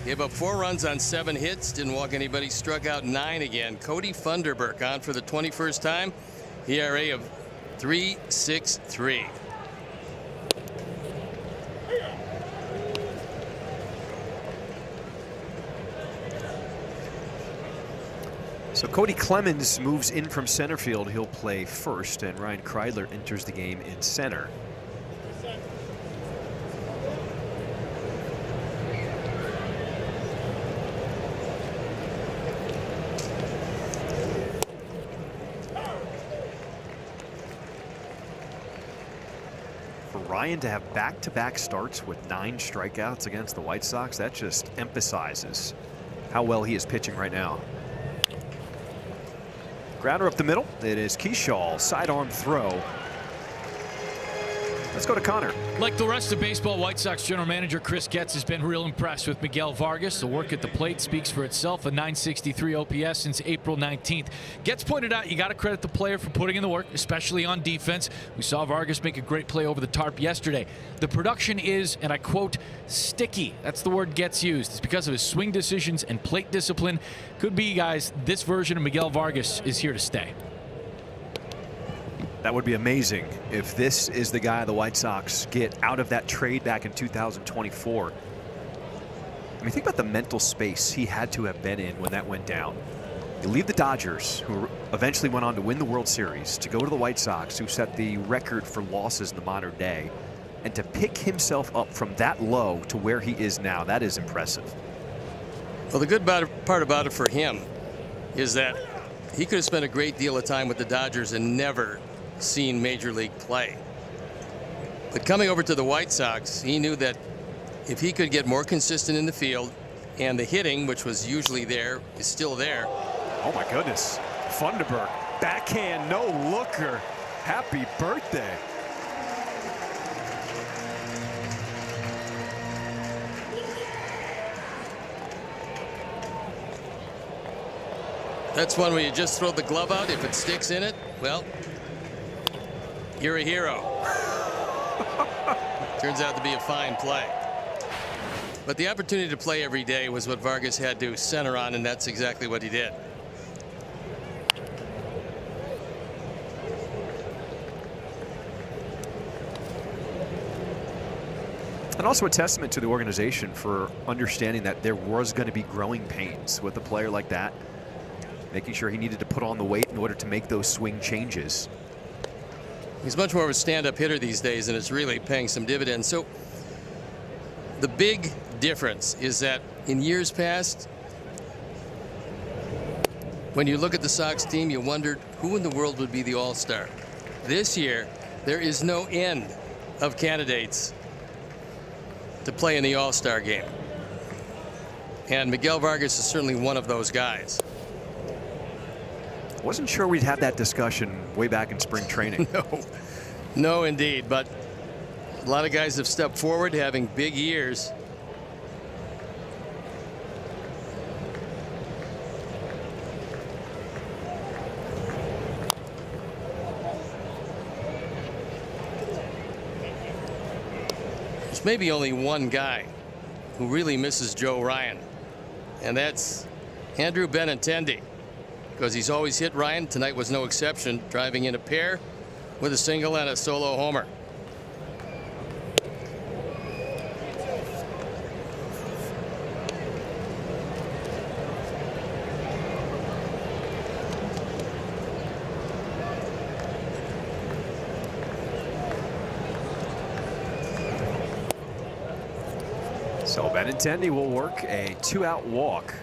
Gave up 4 runs on 7 hits. Didn't walk anybody. Struck out 9 again. Cody Funderburk on for the 21st time. ERA of 3.63. So Cody Clemens moves in from center field. He'll play first, and Ryan Kreidler enters the game in center. For Ryan to have back-to-back starts with 9 strikeouts against the White Sox, that just emphasizes how well he is pitching right now. Grounder up the middle. It is Keyshaw. Sidearm throw. Let's go to Connor. Like the rest of baseball, White Sox general manager Chris Getz has been real impressed with Miguel Vargas. The work at the plate speaks for itself. A 963 OPS since April 19th. Getz pointed out you got to credit the player for putting in the work, especially on defense. We saw Vargas make a great play over the tarp yesterday. The production is, and I quote, sticky. That's the word Getz used. It's because of his swing decisions and plate discipline. Could be, guys, this version of Miguel Vargas is here to stay. That would be amazing if this is the guy the White Sox get out of that trade back in 2024. I mean, think about the mental space he had to have been in when that went down. You leave the Dodgers, who eventually went on to win the World Series, to go to the White Sox, who set the record for losses in the modern day, and to pick himself up from that low to where he is now. That is impressive. Well, the good part about it for him is that he could have spent a great deal of time with the Dodgers and never seen major league play. But coming over to the White Sox, he knew that if he could get more consistent in the field, and the hitting, which was usually there, is still there. Oh my goodness. Funderburk, backhand, no looker. Happy birthday. That's one where you just throw the glove out. If it sticks in it, well, you're a hero. Turns out to be a fine play. But the opportunity to play every day was what Vargas had to center on, and that's exactly what he did. And also a testament to the organization for understanding that there was going to be growing pains with a player like that, making sure he needed to put on the weight in order to make those swing changes. He's much more of a stand-up hitter these days, and it's really paying some dividends. So the big difference is that in years past, when you look at the Sox team, you wondered who in the world would be the all-star. This year, there is no end of candidates to play in the all-star game. And Miguel Vargas is certainly one of those guys. Wasn't sure we'd have that discussion way back in spring training. No, indeed. But a lot of guys have stepped forward, having big years. There's maybe only one guy who really misses Joe Ryan, and that's Andrew Benintendi, because he's always hit Ryan. Tonight was no exception, driving in a pair with a single and a solo homer. So Benintendi will work a 2-out walk.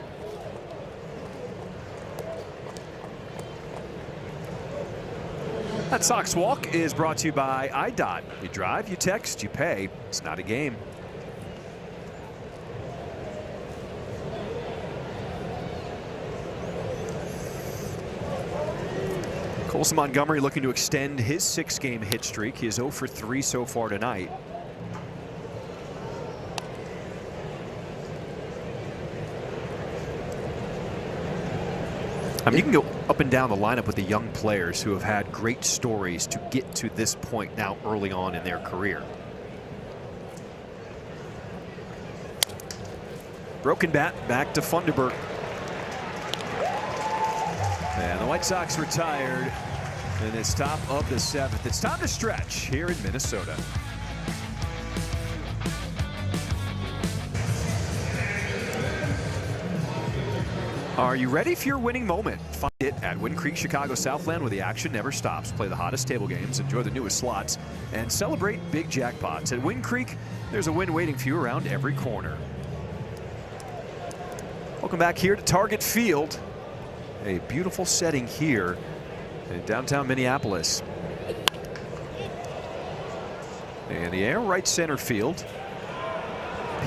That Sox Walk is brought to you by IDOT. You drive, you text, you pay. It's not a game. Colson Montgomery looking to extend his 6-game hit streak. He is 0 for 3 so far tonight. I mean, you can go up and down the lineup with the young players who have had great stories to get to this point now early on in their career. Broken bat back to Funderburk. And the White Sox retired in it's top of the 7th. It's time to stretch here in Minnesota. Are you ready for your winning moment? Find it at Wind Creek Chicago Southland, where the action never stops. Play the hottest table games, enjoy the newest slots, and celebrate big jackpots. At Wind Creek, there's a win waiting for you around every corner. Welcome back here to Target Field. A beautiful setting here in downtown Minneapolis. In the air, right center field.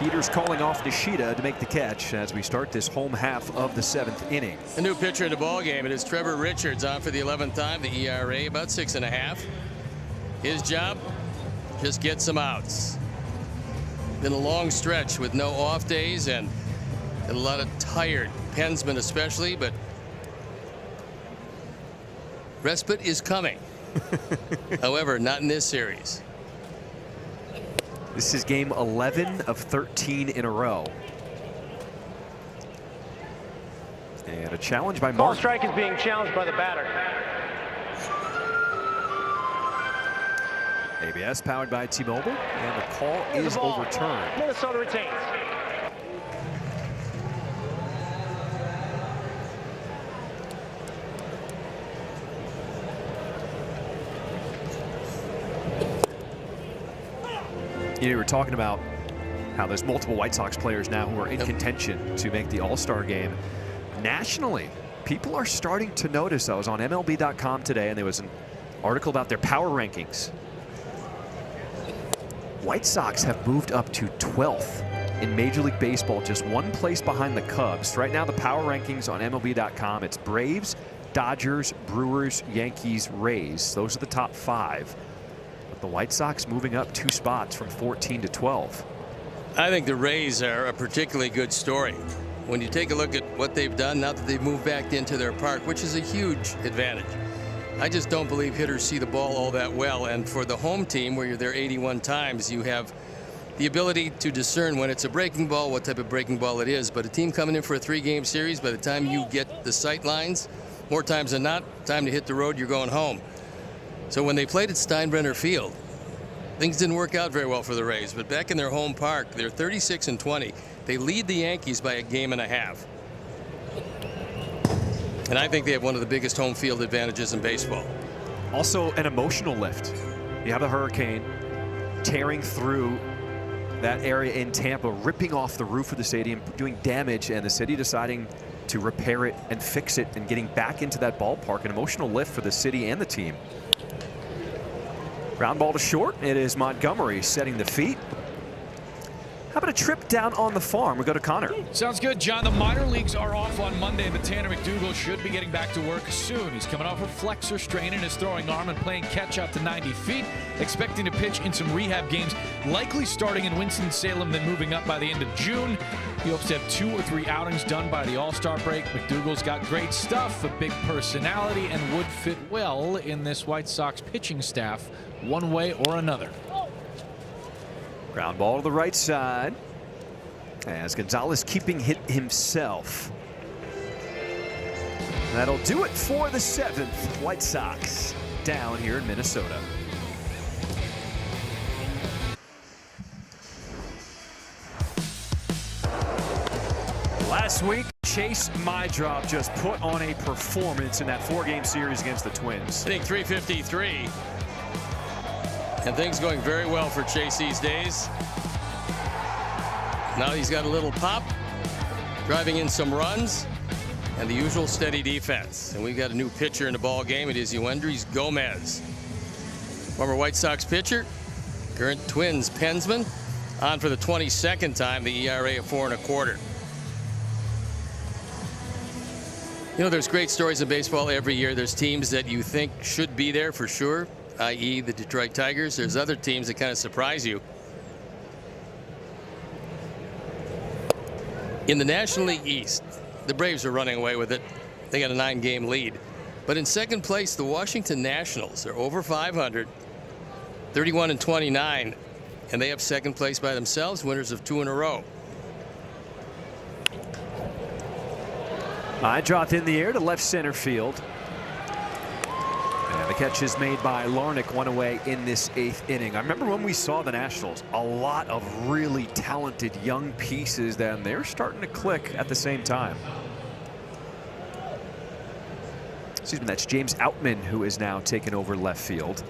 Peters calling off Nishida to make the catch as we start this home half of the 7th inning. A new pitcher in the ball game. It is Trevor Richards on for the 11th time. The ERA about 6.5. His job, just get some outs. Been a long stretch with no off days and a lot of tired pensmen especially, but respite is coming. However, not in this series. This is game 11 of 13 in a row. And a challenge by Ball Martin. strike is being challenged by the batter. ABS powered by T-Mobile, and the call is overturned. Minnesota retains. You know, we're talking about how there's multiple White Sox players now who are in contention to make the All-Star game. Nationally, people are starting to notice. I was on MLB.com today, and there was an article about their power rankings. White Sox have moved up to 12th in Major League Baseball, just one place behind the Cubs. Right now, the power rankings on MLB.com, it's Braves, Dodgers, Brewers, Yankees, Rays. Those are the top 5. But the White Sox moving up 2 spots from 14 to 12. I think the Rays are a particularly good story. When you take a look at what they've done now that they've moved back into their park, which is a huge advantage. I just don't believe hitters see the ball all that well. And for the home team, where you're there 81 times, you have the ability to discern when it's a breaking ball, what type of breaking ball it is. But a team coming in for a 3-game series, by the time you get the sight lines, more times than not, time to hit the road, you're going home. So when they played at Steinbrenner Field, things didn't work out very well for the Rays. But back in their home park, they're 36-20. They lead the Yankees by 1.5 games. And I think they have one of the biggest home field advantages in baseball. Also an emotional lift. You have a hurricane tearing through that area in Tampa, ripping off the roof of the stadium, doing damage, and the city deciding to repair it and fix it and getting back into that ballpark. An emotional lift for the city and the team. Ground ball to short. It is Montgomery setting the feet. How about a trip down on the farm? We go to Connor. Sounds good, John. The minor leagues are off on Monday, but Tanner McDougal should be getting back to work soon. He's coming off a flexor strain in his throwing arm and playing catch out to 90 feet. Expecting to pitch in some rehab games, likely starting in Winston-Salem, then moving up by the end of June. He hopes to have 2 or 3 outings done by the All-Star break. McDougal's got great stuff, a big personality, and would fit well in this White Sox pitching staff one way or another. Ground ball to the right side as Gonzalez keeping hit himself. That'll do it for the 7th. White Sox down here in Minnesota. Last week, Chase Mydrop just put on a performance in that 4-game series against the Twins. I think 353. And things going very well for Chase these days. Now he's got a little pop, driving in some runs, and the usual steady defense. And we've got a new pitcher in the ball game. It is Yuendrys Gomez, former White Sox pitcher, current Twins pensman, on for the 22nd time. The ERA of 4.25. You know, there's great stories in baseball every year. There's teams that you think should be there for sure, i.e. the Detroit Tigers. There's other teams that kind of surprise you. In the National League East, the Braves are running away with it. They got a 9-game lead. But in second place, the Washington Nationals are over 500, 31-29, and they have second place by themselves, winners of 2 in a row. I dropped in the air to left center field. And the catch is made by Larnach, one away in this 8th inning. I remember when we saw the Nationals, a lot of really talented young pieces, then they're starting to click at the same time. Excuse me, that's James Outman, who is now taking over left field.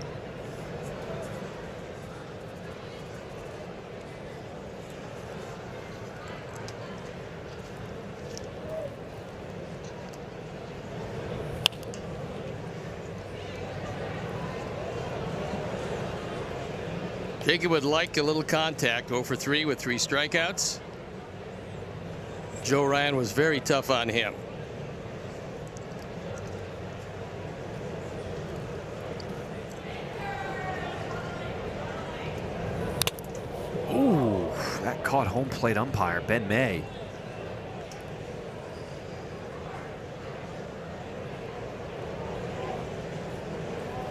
Jacob would like a little contact. 0 for 3 with 3 strikeouts. Joe Ryan was very tough on him. Ooh, that caught home plate umpire Ben May.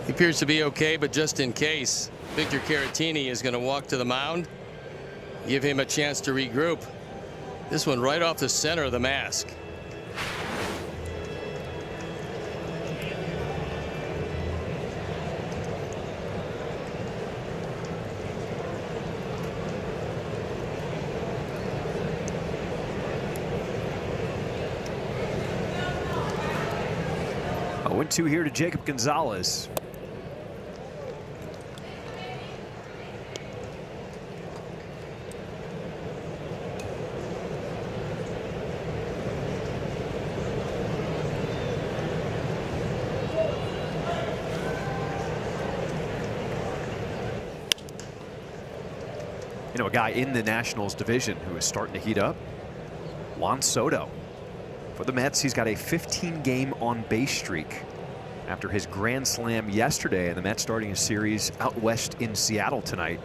He appears to be okay, but just in case, Victor Caratini is going to walk to the mound, give him a chance to regroup. This one right off the center of the mask. Oh, 1-2 here to Jacob Gonzalez. You know, a guy in the Nationals division who is starting to heat up, Juan Soto. For the Mets, he's got a 15-game on-base streak after his grand slam yesterday, and the Mets starting a series out west in Seattle tonight.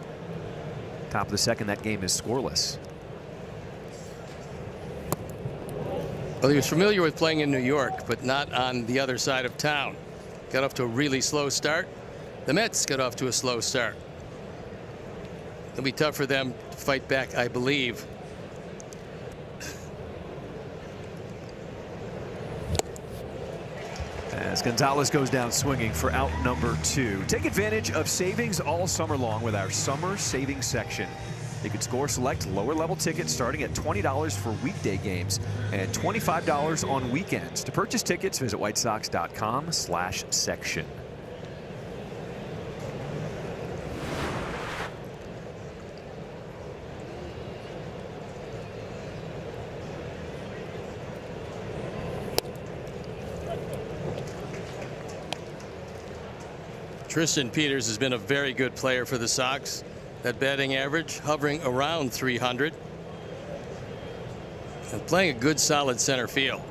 Top of the second, that game is scoreless. Well, he was familiar with playing in New York, but not on the other side of town. Got off to a really slow start. The Mets got off to a slow start. It'll be tough for them to fight back, I believe. As Gonzalez goes down swinging for out number 2. Take advantage of savings all summer long with our summer savings section. You can score select lower level tickets starting at $20 for weekday games and $25 on weekends. To purchase tickets, visit whitesox.com/section. Tristan Peters has been a very good player for the Sox. That batting average hovering around 300. And playing a good solid center field.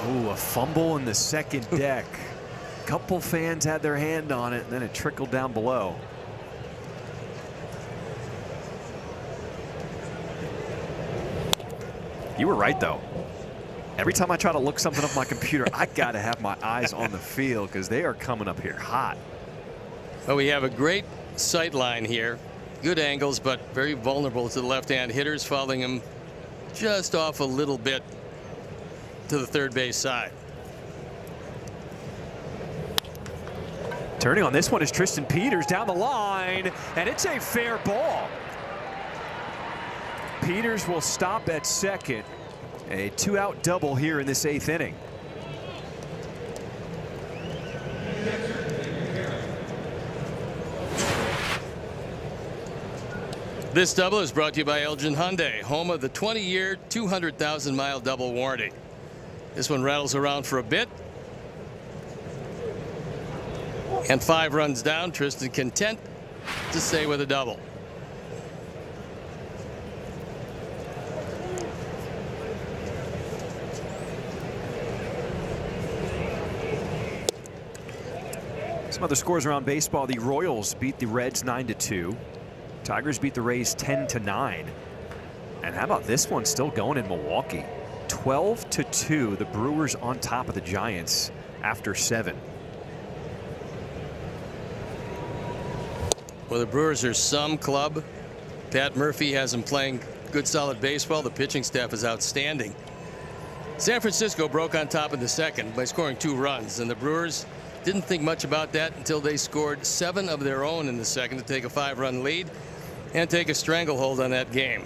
Ooh, a fumble in the second deck. Couple fans had their hand on it, and then it trickled down below. You were right, though. Every time I try to look something up on my computer, I got to have my eyes on the field because they are coming up here hot. Well, we have a great sight line here. Good angles, but very vulnerable to the left-hand hitters, following him just off a little bit to the third base side. Turning on this one is Tristan Peters down the line, and it's a fair ball. Peters will stop at second. A 2-out double here in this 8th inning. This double is brought to you by Elgin Hyundai, home of the 20-year, 200,000-mile double warranty. This one rattles around for a bit. And 5 runs down. Tristan content to stay with a double. Some other scores around baseball. The Royals beat the Reds 9-2. Tigers beat the Rays 10-9. And how about this one still going in Milwaukee? 12-2. The Brewers on top of the Giants after 7. Well, the Brewers are some club. Pat Murphy has them playing good, solid baseball. The pitching staff is outstanding. San Francisco broke on top in the second by scoring 2 runs, and the Brewers didn't think much about that until they scored 7 of their own in the second to take a 5-run lead and take a stranglehold on that game.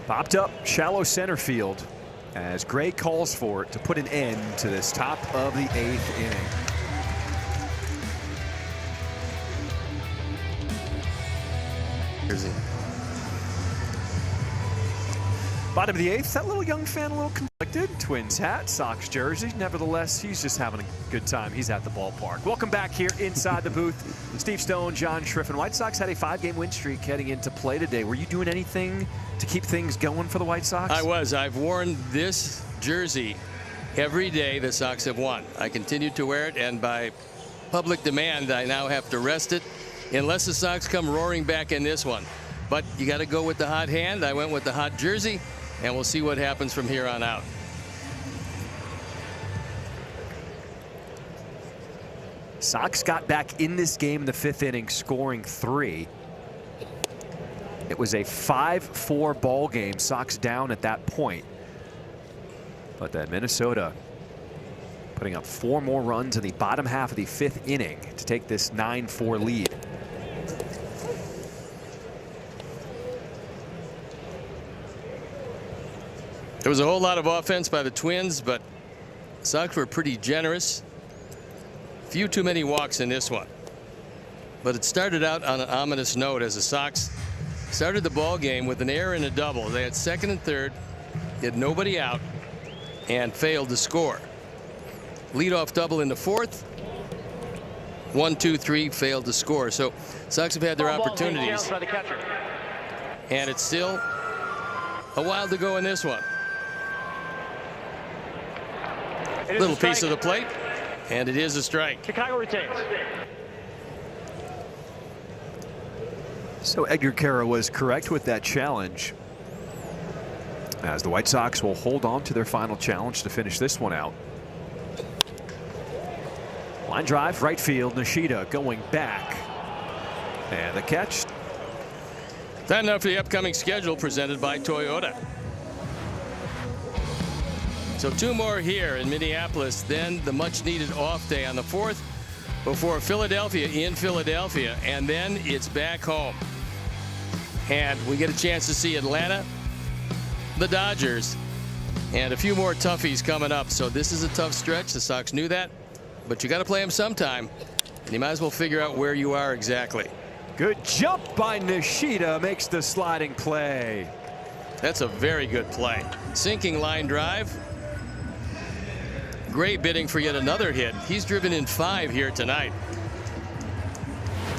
Popped up shallow center field as Gray calls for it to put an end to this top of the 8th inning. Here's it. Bottom of the 8th, that little young fan a little conflicted. Twins hat, Sox jersey. Nevertheless, he's just having a good time. He's at the ballpark. Welcome back here inside the booth. Steve Stone, John Schriffen. White Sox had a 5-game win streak heading into play today. Were you doing anything to keep things going for the White Sox? I was. I've worn this jersey every day the Sox have won. I continued to wear it, and by public demand, I now have to rest it unless the Sox come roaring back in this one. But you got to go with the hot hand. I went with the hot jersey, and we'll see what happens from here on out. Sox got back in this game in the 5th inning, scoring 3. It was a 5-4 ball game. Sox down at that point. But then Minnesota putting up 4 more runs in the bottom half of the 5th inning to take this 9-4 lead. There was a whole lot of offense by the Twins, but Sox were pretty generous. Few too many walks in this one. But it started out on an ominous note as the Sox started the ball game with an error and a double. They had 2nd and 3rd, they had nobody out, and failed to score. Leadoff double in the 4th. 1, 2, 3, failed to score. So Sox have had their opportunities, and it's still a while to go in this one. Little piece of the plate, and it is a strike. Chicago retains. So Edgar Kara was correct with that challenge, as the White Sox will hold on to their final challenge to finish this one out. Line drive, right field. Nishida going back, and the catch. That enough for the upcoming schedule presented by Toyota. So 2 more here in Minneapolis, then the much needed off day on the 4th before Philadelphia in Philadelphia, and then it's back home. And we get a chance to see Atlanta, the Dodgers, and a few more toughies coming up. So this is a tough stretch. The Sox knew that, but you got to play them sometime, and you might as well figure out where you are exactly. Good jump by Nishida, makes the sliding play. That's a very good play. Sinking line drive. Gray bidding for yet another hit. He's driven in 5 here tonight.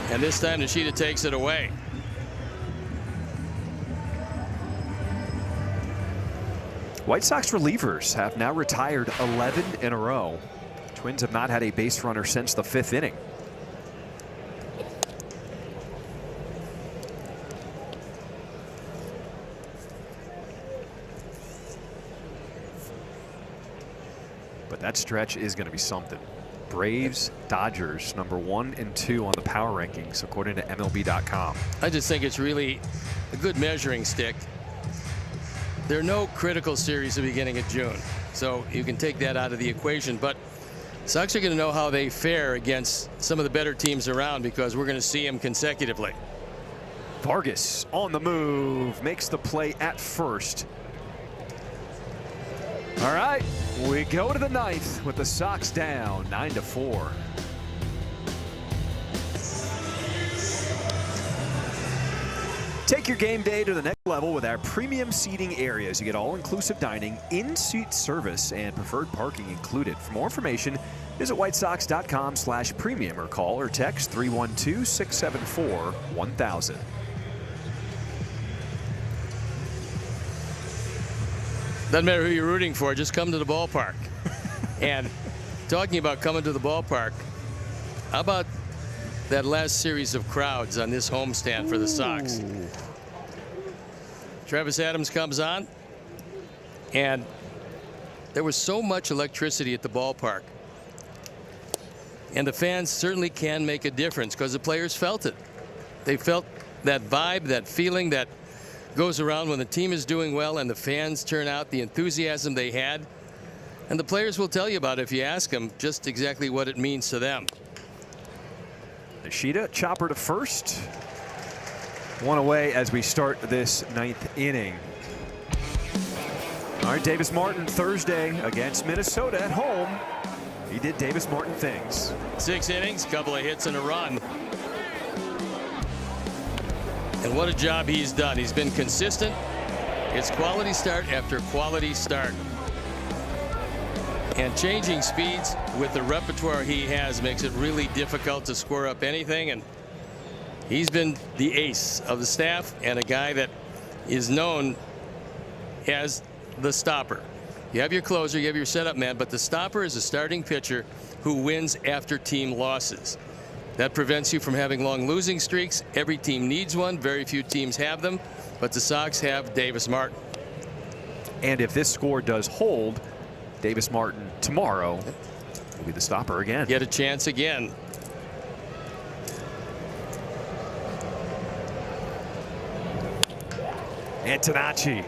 And this time Nishida takes it away. White Sox relievers have now retired 11 in a row. Twins have not had a base runner since the 5th inning. But that stretch is going to be something. Braves, Dodgers, number 1 and 2 on the power rankings, according to MLB.com. I just think it's really a good measuring stick. There are no critical series at the beginning of June, so you can take that out of the equation. But Sox are going to know how they fare against some of the better teams around, because we're going to see them consecutively. Vargas on the move, makes the play at first. All right, we go to the 9th with the Sox down 9-4. Take your game day to the next level with our premium seating areas. You get all-inclusive dining, in-seat service, and preferred parking included. For more information, visit whitesox.com/premium or call or text 312-674-1000. Doesn't matter who you're rooting for, just come to the ballpark. And talking about coming to the ballpark, how about that last series of crowds on this homestand for the Sox? Travis Adams comes on, and there was so much electricity at the ballpark. And the fans certainly can make a difference because the players felt it. They felt that vibe, that feeling that goes around when the team is doing well and the fans turn out, the enthusiasm they had. And the players will tell you about it if you ask them just exactly what it means to them. Nishida, chopper to first. One away as we start this 9th inning. All right, Davis Martin Thursday against Minnesota at home. He did Davis Martin things. 6 innings, couple of hits and a run. And what a job he's done. He's been consistent. It's quality start after quality start. And changing speeds with the repertoire he has makes it really difficult to score up anything. And he's been the ace of the staff and a guy that is known as the stopper. You have your closer, you have your setup man, but the stopper is a starting pitcher who wins after team losses. That prevents you from having long losing streaks. Every team needs one. Very few teams have them, but the Sox have Davis Martin. And if this score does hold, Davis Martin tomorrow will be the stopper again. Get a chance again. Antonacci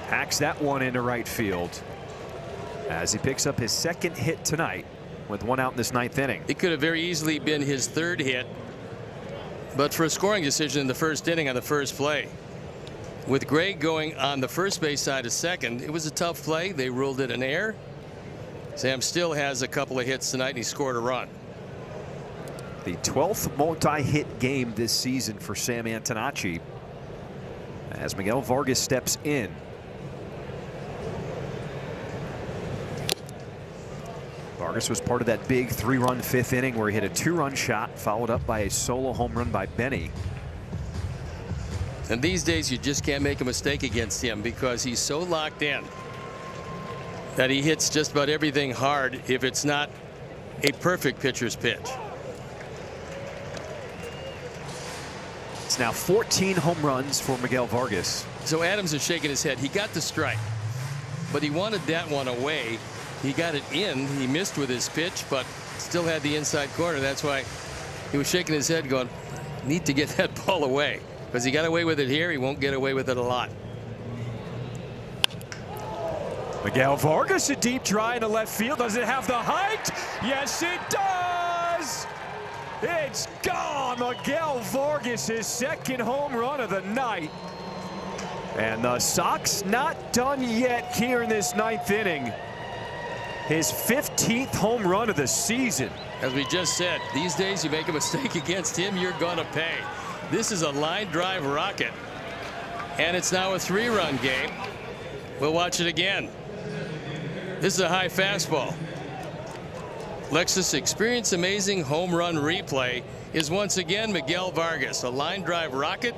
hacks that one into right field as he picks up his 2nd hit tonight with 1 out in this 9th inning. It could have very easily been his 3rd hit, but for a scoring decision in the 1st inning on the first play. With Gregg going on the first base side of second, it was a tough play. They ruled it an error. Sam still has a couple of hits tonight and he scored a run. The 12th multi-hit game this season for Sam Antonacci as Miguel Vargas steps in. Vargas was part of that big 3-run 5th inning where he hit a 2-run shot followed up by a solo home run by Benny. And these days you just can't make a mistake against him because he's so locked in that he hits just about everything hard if it's not a perfect pitcher's pitch. It's now 14 home runs for Miguel Vargas. So Adams is shaking his head. He got the strike, but he wanted that one away. He got it in. He missed with his pitch, but still had the inside corner. That's why he was shaking his head going, need to get that ball away. Because he got away with it here, he won't get away with it a lot. Miguel Vargas, a deep drive into left field. Does it have the height? Yes, it does. It's gone. Miguel Vargas, his 2nd home run of the night. And the Sox not done yet here in this 9th inning. His 15th home run of the season. As we just said, these days you make a mistake against him, you're going to pay. This is a line drive rocket. And it's now a 3-run game. We'll watch it again. This is a high fastball. Lexus Experience Amazing Home Run Replay is once again Miguel Vargas. A line drive rocket.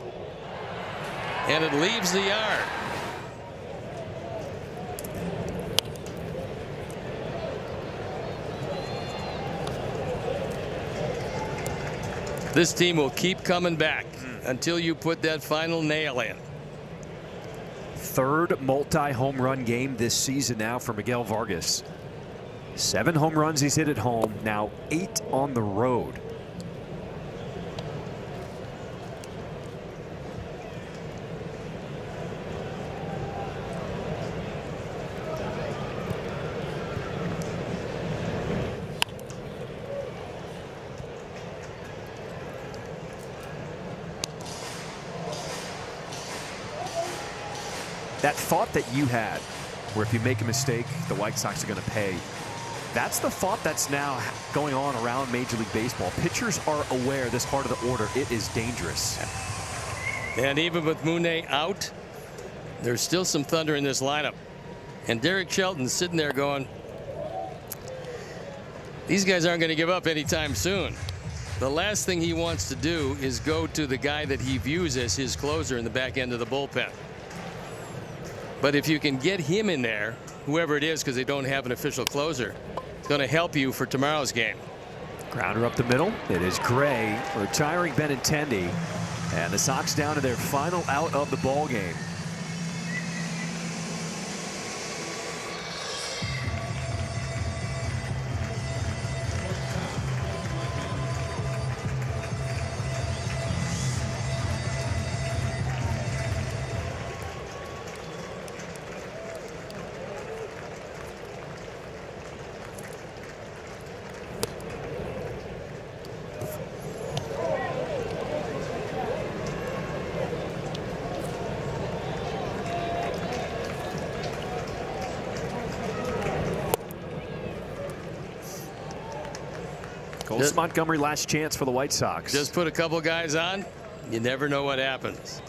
And it leaves the yard. This team will keep coming back until you put that final nail in. 3rd multi-home run game this season now for Miguel Vargas. 7 home runs he's hit at home, now 8 on the road. That thought that you had, where if you make a mistake, the White Sox are going to pay. That's the thought that's now going on around Major League Baseball. Pitchers are aware this part of the order, it is dangerous. And even with Mooney out, there's still some thunder in this lineup. And Derek Shelton's sitting there going, these guys aren't going to give up anytime soon. The last thing he wants to do is go to the guy that he views as his closer in the back end of the bullpen. But if you can get him in there, whoever it is, because they don't have an official closer, it's going to help you for tomorrow's game. Grounder up the middle. It is Gray retiring Benintendi. And the Sox down to their final out of the ball game. Colson Montgomery, last chance for the White Sox. Just put a couple guys on. You never know what happens.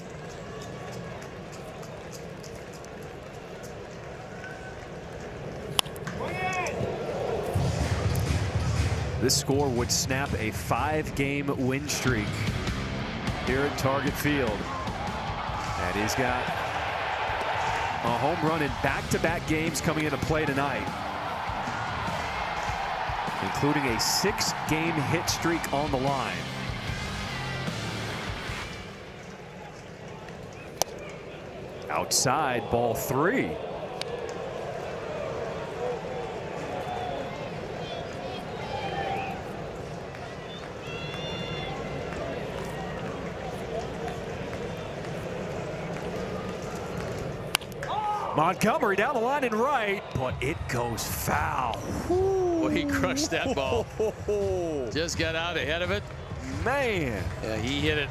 This score would snap a 5-game win streak here at Target Field. And he's got a home run in back-to-back games coming into play tonight, including a 6-game hit streak on the line. Outside, ball 3. Montgomery down the line and right, but it goes foul. Well, he crushed that ball. Just got out ahead of it. Man. Yeah, he hit it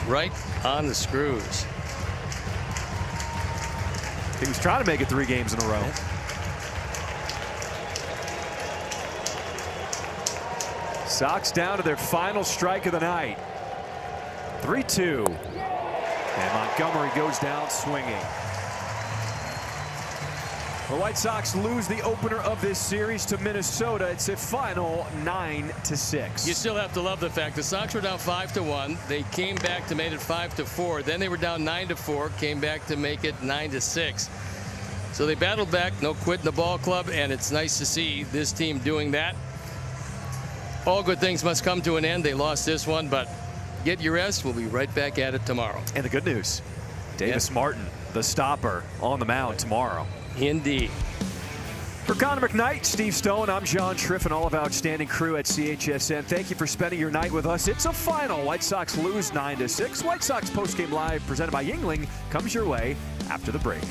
right on the screws. He was trying to make it 3 games in a row. Sox down to their final strike of the night. 3-2. And Montgomery goes down swinging. The White Sox lose the opener of this series to Minnesota. It's a final 9-6. You still have to love the fact the Sox were down 5-1. They came back to make it 5-4. Then they were down 9-4. Came back to make it 9-6. So they battled back. No quit in the ball club, and it's nice to see this team doing that. All good things must come to an end. They lost this one, but get your rest. We'll be right back at it tomorrow. And the good news, Davis Martin, the stopper, on the mound tomorrow. Indeed. For Connor McKnight, Steve Stone, I'm John Triff, and all of our outstanding crew at CHSN. Thank you for spending your night with us. It's a final. White Sox lose 9-6. White Sox postgame live presented by Yingling comes your way after the break.